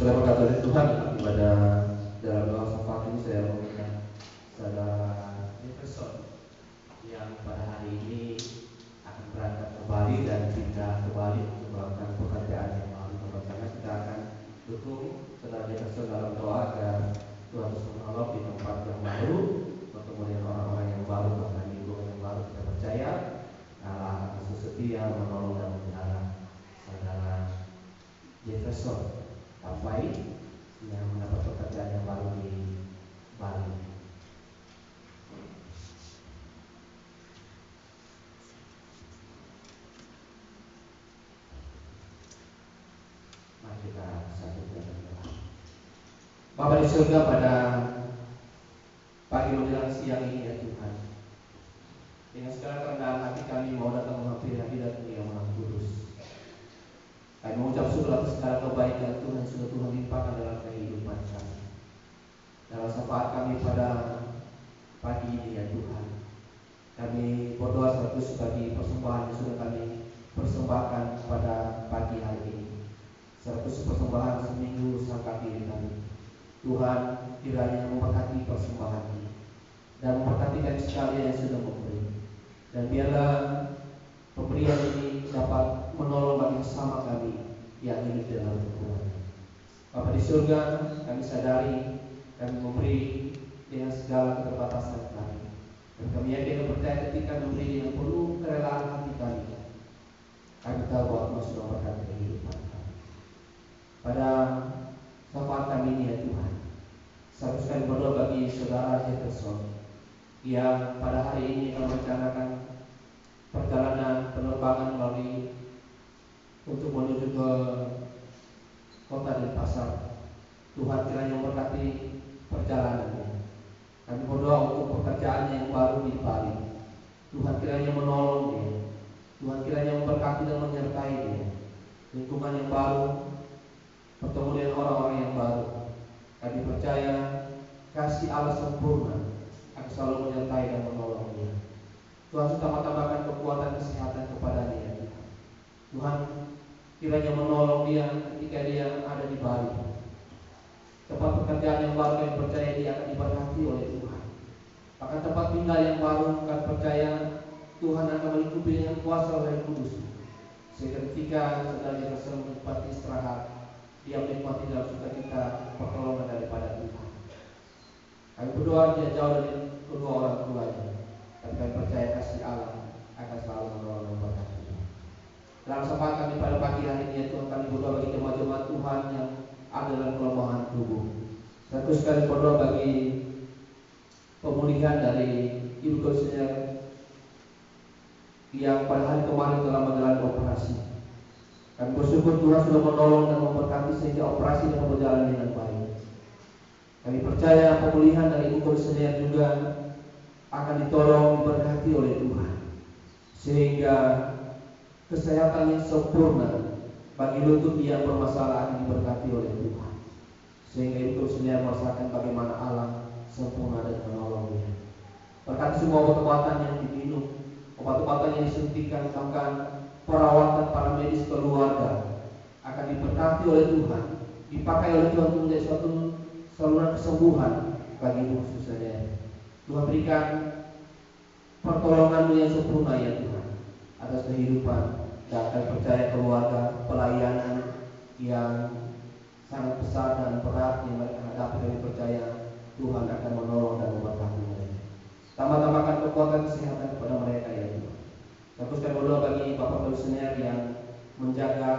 Saudara berkata Tuhan, pada dalam doa syafaat ini saya meminta saudara Jefferson yang pada hari ini akan berangkat kembali dan pindah kembali untuk melakukan pekerjaan yang baru. Karena kita akan dukung saudara Jefferson dalam doa agar Tuhan Yesus menolong di tempat yang baru, bertemu dengan orang-orang yang baru, bahkan lingkungan yang baru. Kita percaya Allah akan setia menolong dan memelihara saudara Jefferson sampai yang mendapat pekerjaan yang baru di Bali. Mari kita satukan doa. Bapa di surga, pada pagi menjelang siang ini ya Tuhan, dengan segala kerendahan hati kami mau datang menghampiri hadirat-Mu yang Maha Kudus. Kami mengucap syukur atas segala kebaikan Tuhan yang sudah Tuhan limpahkan dalam kehidupan kami. Dalam syafaat kami pada pagi ini ya Tuhan, kami berdoa sekaligus bagi persembahan yang sudah kami persembahkan pada pagi hari ini. Sekaligus persembahan seminggu sangka diri kami. Tuhan kiranya memberkati persembahan ini dan memberkati kami sekalian yang sudah memberi. Dan biarlah pemberian ini dapat menolong bagi sesama kami yang hidup dalam kekurangan. Bapa di surga, kami sadari kami memberi dengan segala keterbatasan kami, dan kami yakin dan percaya ketika memberi dengan penuh kerelaan hati kami, kami tahu bahwa Tuhan sudah memberkati kehidupan kami. Pada syafaat kami ini ya Tuhan, seharusnya kami berdoa bagi saudara Jefferson yang pada hari ini akan merencanakan perjalanan penerbangan melalui untuk menuju ke kota Denpasar. Tuhan kiranya memberkati perjalanannya. Kami berdoa untuk pekerjaan yang baru di Bali. Tuhan kiranya menolong dia. Tuhan kiranya memberkati dan menyertai dia. Lingkungan yang baru, bertemu dengan orang-orang yang baru. Kami percaya kasih Allah sempurna akan selalu menyertai dan menolong dia. Tuhan sudah tambahkan kekuatan kesehatan kepadanya ya Tuhan. Tuhan kiranya menolong dia ketika dia ada di Bali. Tempat pekerjaan yang baru kami percaya dia akan diberkati oleh Tuhan. Bahkan tempat tinggal yang baru kami percaya Tuhan akan melingkupi dengan kuasa Roh Kudus. Sehingga ketika saudara Jefferson menikmati istirahat, dia menikmati dalam sukacita pertolongan daripada Tuhan. Kami berdoa dia jauh dari kedua orang tuanya, tapi kami percaya kasih Allah akan selalu menolong dan memberkati. Dalam syafaat kami pada pagi hari ini Tuhan, kami berdoa bagi jemaat-jemaat Tuhan yang ada dalam kelemahan tubuh. Satu sekali berdoa bagi pemulihan dari Ibu Kausinya yang pada hari kemarin telah menjalani operasi. Kami bersyukur Tuhan sudah menolong dan memberkati sehingga operasi dapat berjalan dengan baik. Kami percaya pemulihan dari Ibu Kausinya juga akan ditolong diberkati oleh Tuhan, sehingga kesehatan yang sempurna bagi lutut yang bermasalah akan diberkati oleh Tuhan, sehingga Ibu Kausinya merasakan bagaimana Allah sempurna dan menolongnya. Berkati semua obat-obatan yang diminum, obat-obatan yang disuntikan, bahkan perawatan para medis keluarga akan diberkati oleh Tuhan, dipakai oleh Tuhan untuk menjadi suatu saluran kesembuhan bagi Ibu Kausinya. Tuhan berikan pertolongan-Mu yang sempurna ya Tuhan atas kehidupan dan akan percaya keluarga pelayanan yang sangat besar dan berat yang mereka hadapi. Kami percaya Tuhan akan menolong dan memberkati mereka. Tambah-tambahkan kekuatan kesehatan kepada mereka ya Tuhan. Terus kami berdoa bagi Bapak Kausinya yang menjaga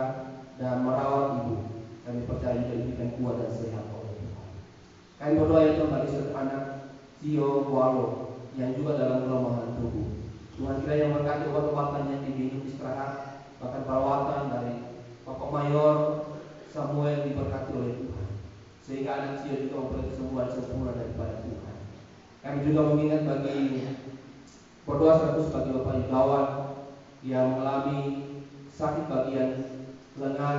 dan merawat Ibu. Kami percaya juga diberikan kuat dan sehat oleh Tuhan. Kami berdoa ya Tuhan bagi saudara anak Tio Walo yang juga dalam kelemahan tubuh. Tuhan kiranya memberkati obat-obatan yang diminum, istirahat, bahkan perawatan dari Bapak Mayor Samuel diberkati oleh Tuhan, sehingga anak Tio juga memperoleh kesembuhan sempurna daripada Tuhan. Kami juga mengingat bagi berdoa sekaligus bagi Bapak Yudawan yang mengalami sakit bagian lengan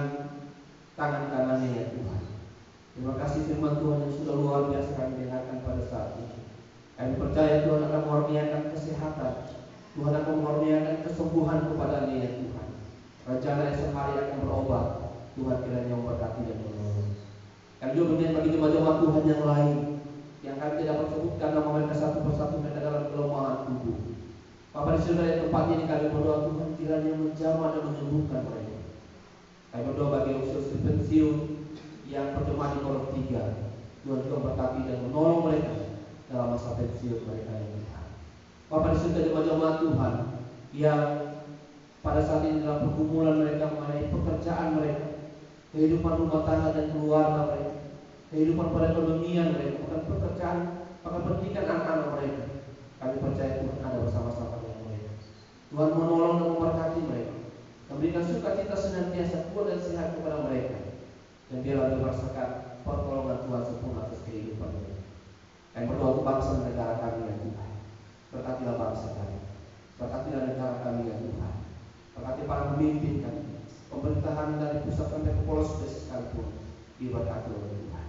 tangan kanannya ya Tuhan. Terima kasih firman Tuhan yang sudah luar biasa kami dengarkan pada saat ini. Kami percaya Tuhan akan mengaruniakan kesehatan, Tuhan akan mengaruniakan kesembuhan kepadanya ya Tuhan. Rencana esok hari akan berobat, Tuhan kiranya memberkati dan menolong. Kami juga berniat bagi jemaat-jemaat Tuhan yang lain yang kami tidak dapat sebutkan nama mereka satu persatu, mereka dalam kelemahan tubuh. Bapak di saudara yang tempat ini kami berdoa Tuhan kiranya menjamah dan menyembuhkan mereka. Kami berdoa bagi usia pensiun yang berjemaat di Kolom 3. Tuhan juga berkati dan menolong mereka dalam masa pensiun mereka yang Tuhan. Bapak di saudara jemaat-jemaat Tuhan yang pada saat ini dalam pergumulan mereka mengenai pekerjaan mereka, kehidupan rumah tangga dan keluarga mereka, kehidupan perekonomian mereka, bahkan pekerjaan, bahkan pendidikan anak-anak mereka. Kami percaya Tuhan ada bersama-sama dengan mereka. Tuhan menolong dan memberkati mereka, memberikan sukacita senantiasa, kuat dan sehat kepada mereka, dan biarlah merasakan pertolongan Tuhan sempurna atas kehidupan mereka. Kami berdoa untuk bangsa dan negara kami ya Tuhan. Berkatilah bangsa kami, berkatilah negara kami ya Tuhan. Berkati para pemimpin kami, pemerintahan dari pusat sampai ke pelosok desa sekalipun diberkati oleh Tuhan.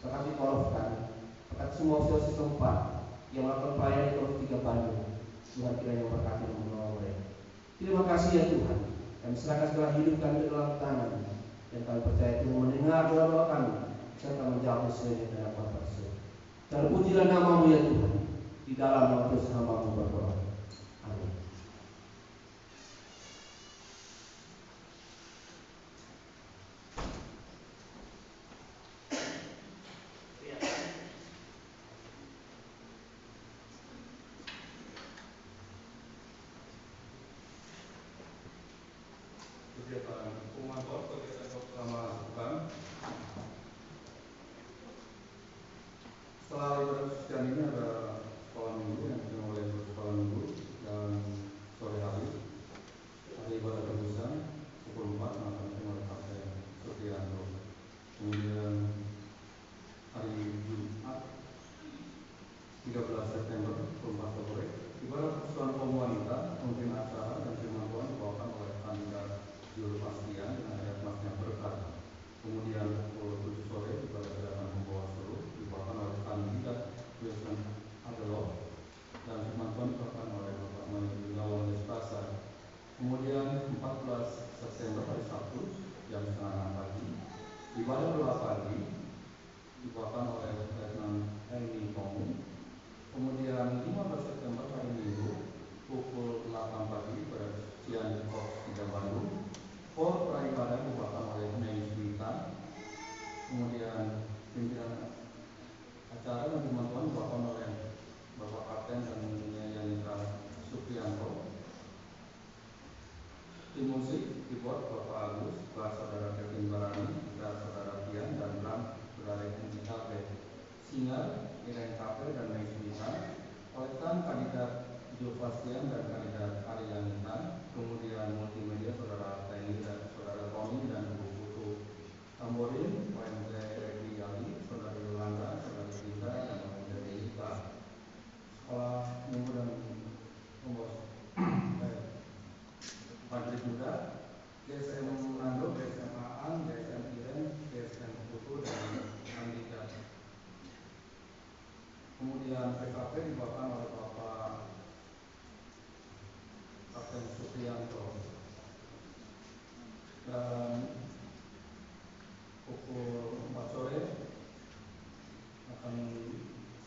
Berkati Kolom kami, berkati semua usia setempat yang melakukan pelayanan di Kolom 3 Bandung. Tuhan kiranya memberkati dan menolong mereka. Terima kasih ya Tuhan. Kami serahkan segala hidup kami ke dalam tangan, dan kami percaya Tuhan mendengar doa-doa kami serta menjawab sesuai dengan harapan tersebut. Terpujilah nama-Mu ya Tuhan. Di dalam nama Yesus hamba-Mu berdoa. Amin. Kegiatan pemantauan kegiatan selama sepekan. Setelah ibadah sucian ini ada sekolah minggu yang dimulai dari sekolah minggu, dan sore hari ada ibadah tebusan pukul 4 akan dimulai Pastor Supriyanto. Kemudian hari Jumat 13 September pukul 4 sore ibadah persekutuan kaum wanita, mungkin acara dan firman Tuhan dibawakan oleh kandidat Juru Pastian dengan ayat masnya berkat. Kemudian pukul 7 sore ibadah kedatangan pembawa suruh dibawakan oleh kandidat Wilson Adelov, dan firman Tuhan dibawakan oleh Bapak Mani Gunawan Despasa. Kemudian 14 September hari Sabtu jam 5:30 pagi ibadah doa pagi dibawakan oleh Letnan Amy Komu. Kemudian 15 September hari Minggu pukul 8 pagi pada Cian Kos 3 Bandung. For praibadah dibawakan oleh Mei Swita. Kemudian pimpinan acara dan firman Tuhan dibawakan oleh Bapak Kapten dan Yanita Supriyanto. Tim musik dibuat Bapak Agus, bass Saudara Kevin Barani, gitar Saudara Tian, dan drum Saudara Henry Kape. Singer Irene Kape dan Mei Swita. Oletan kandidat Jo Pastian dan kandidat Arianita. Kemudian multimedia Saudara Teni dan Saudara Tony dan Bu Putu. Tamborin OMZ Regi Ali, Saudara Yolanda, Saudara Rita, dan OMZ Rita. Sekolah minggu dan pembos Padri Muda, DSM Nando, DSM Aan, DSM Iren, DSM Putu, dan Andika. Kemudian PKP dibawakan oleh Bapak Kapten Supriyanto. Dan pukul 4 sore akan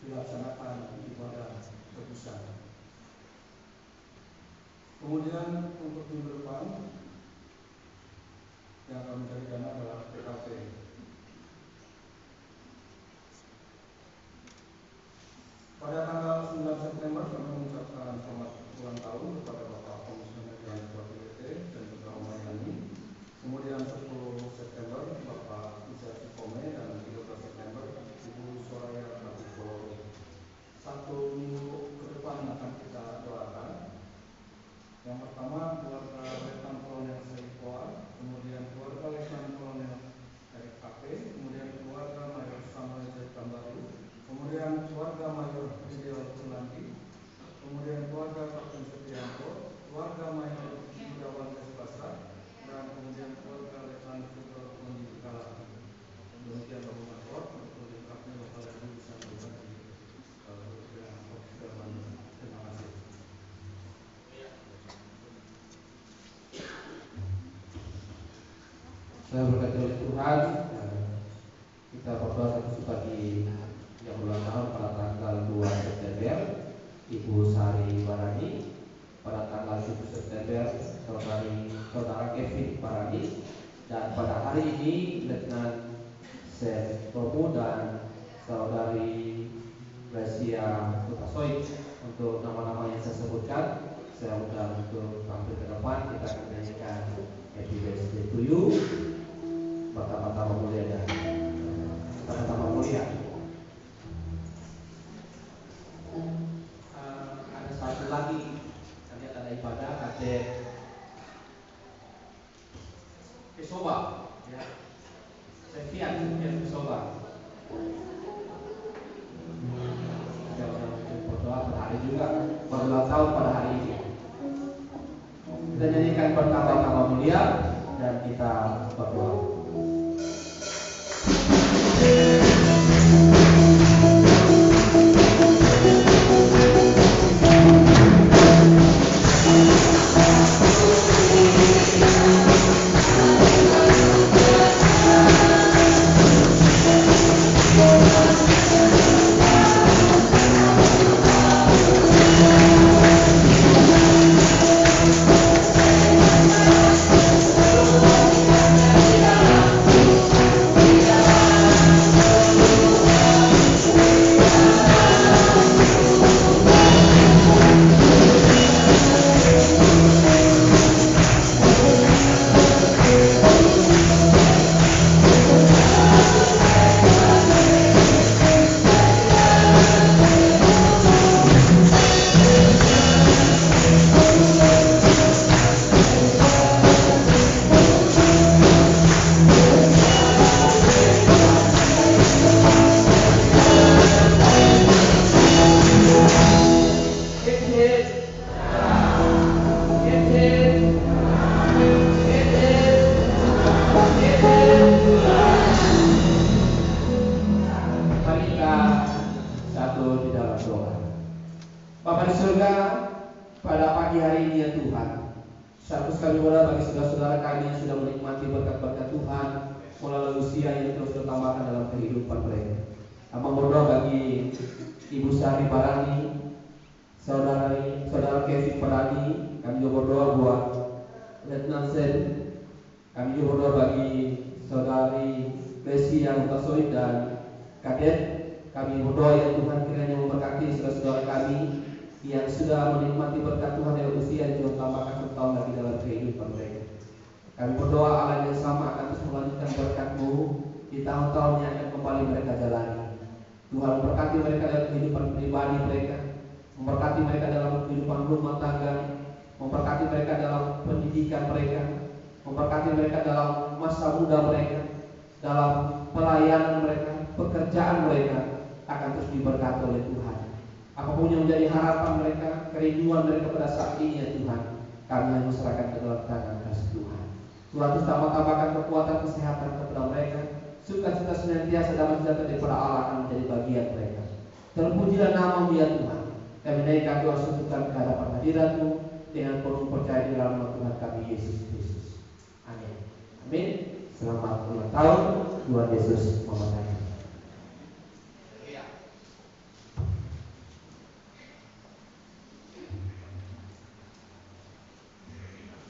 dilaksanakan ibadah tebusan. Kemudian untuk minggu depan yang akan mencari dana adalah PKP. Pada tanggal 9 September kami mengucapkan selamat ulang tahun kepada Bapak Komisioner Jalan Ketua PDT dan juga Om Yani. Kemudian 10 September Bapak Isa Sikome, dan 13 September Ibu Soraya Kapipolo. 1 minggu ke depan akan kita doakan. Yang pertama keluarga Letnan Kolonel Seripoa, kemudian keluarga Letnan Kolonel Erik KP, kemudian keluarga Mayor Samuel Zekambaru, kemudian keluarga Mayor Ridel Kunandi, kemudian keluarga Kapten Supriyanto, keluarga Mayor Gunawan Despasa, dan kemudian keluarga Letnan Sugro Mendikala. Demikian Bapak Mator, untuk lengkapnya Bapak Ibu bisa melihat di terima kasih. Saya berkata oleh Tuhan, Kita berdoa satu bagi yang ulang tahun pada tanggal 2 September, Ibu Sari Barani. Pada tanggal 7 September, Saudara Kevin Barani. Dan pada hari ini, Letnan Sen Romo dan Saudari Gracia Kutasoy. Untuk nama-nama yang saya sebutkan, saya undang untuk tampil ke depan. Kita akan menyanyikan Happy Birthday to you. Pertama-tama mulia dan pertama-tama mulia. Ada satu lagi, kami ada ibadah Adik Kesoba, ya. Sekian Kesoba. Berdoa pada hari juga, berulang tahun pada hari ini. Kita nyanyikan pertama-tama mulia dan kita berdoa.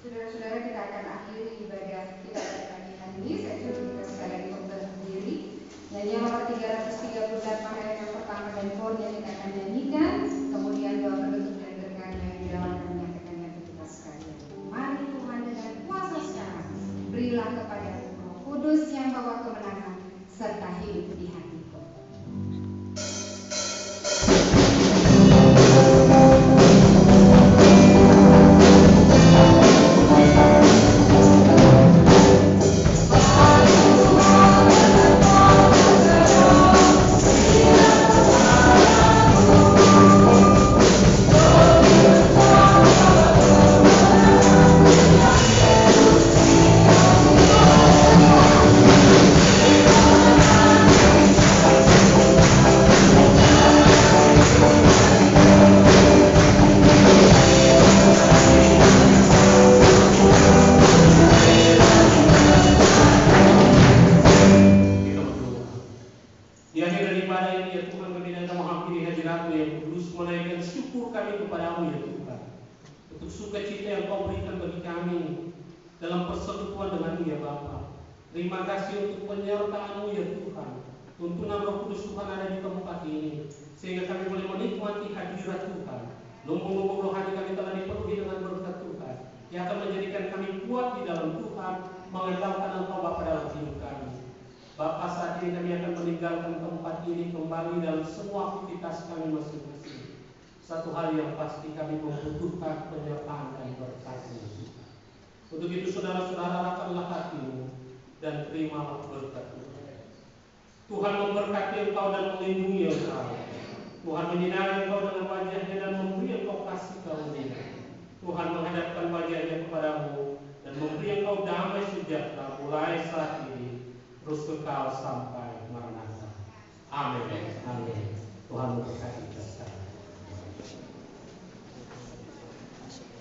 Saudara-saudara, kita akan akhiri ibadah kita pada pagi hari ini. Saya coba kita sekali lagi untuk berdiri. Nyanyian nomor 338 ayat yang pertama dan chordnya kita akan nyanyikan. Kemudian doa penutup dan berkat yang di dalam akan menyatakannya ke kita sekalian. Mari Tuhan dengan kuasa sekarang, berilah kepada Roh Kudus yang bawa kemenangan serta hidup di hatiku. Thank kami kepadamu ya Tuhan, untuk sukacita yang kau berikan bagi kami dalam persekutuan denganmu ya Bapa. Terima kasih untuk penyertaan-Mu ya Tuhan. Tuntunan Roh Kudus Tuhan ada di tempat ini, sehingga kami boleh menikmati hadirat Tuhan. Lumbung-lumbung rohani kami telah dipenuhi dengan berkat Tuhan, yang akan menjadikan kami kuat di dalam Tuhan, mengandalkan Engkau Bapa dalam hidup kami. Bapa, saat ini kami akan meninggalkan tempat ini kembali dalam semua aktivitas kami masing-masing. Satu hal yang pasti, kami membutuhkan penyertaan dan berkat-Mu. Untuk itu saudara-saudara, rapatlah hatimu dan terimalah berkat Tuhan. Tuhan memberkati engkau dan melindungi engkau. Tuhan menyinari engkau dengan wajah-Nya dan memberi engkau kasih karunia. Tuhan menghadapkan wajah-Nya kepadamu dan memberi engkau damai sejahtera mulai saat ini terus kekal sampai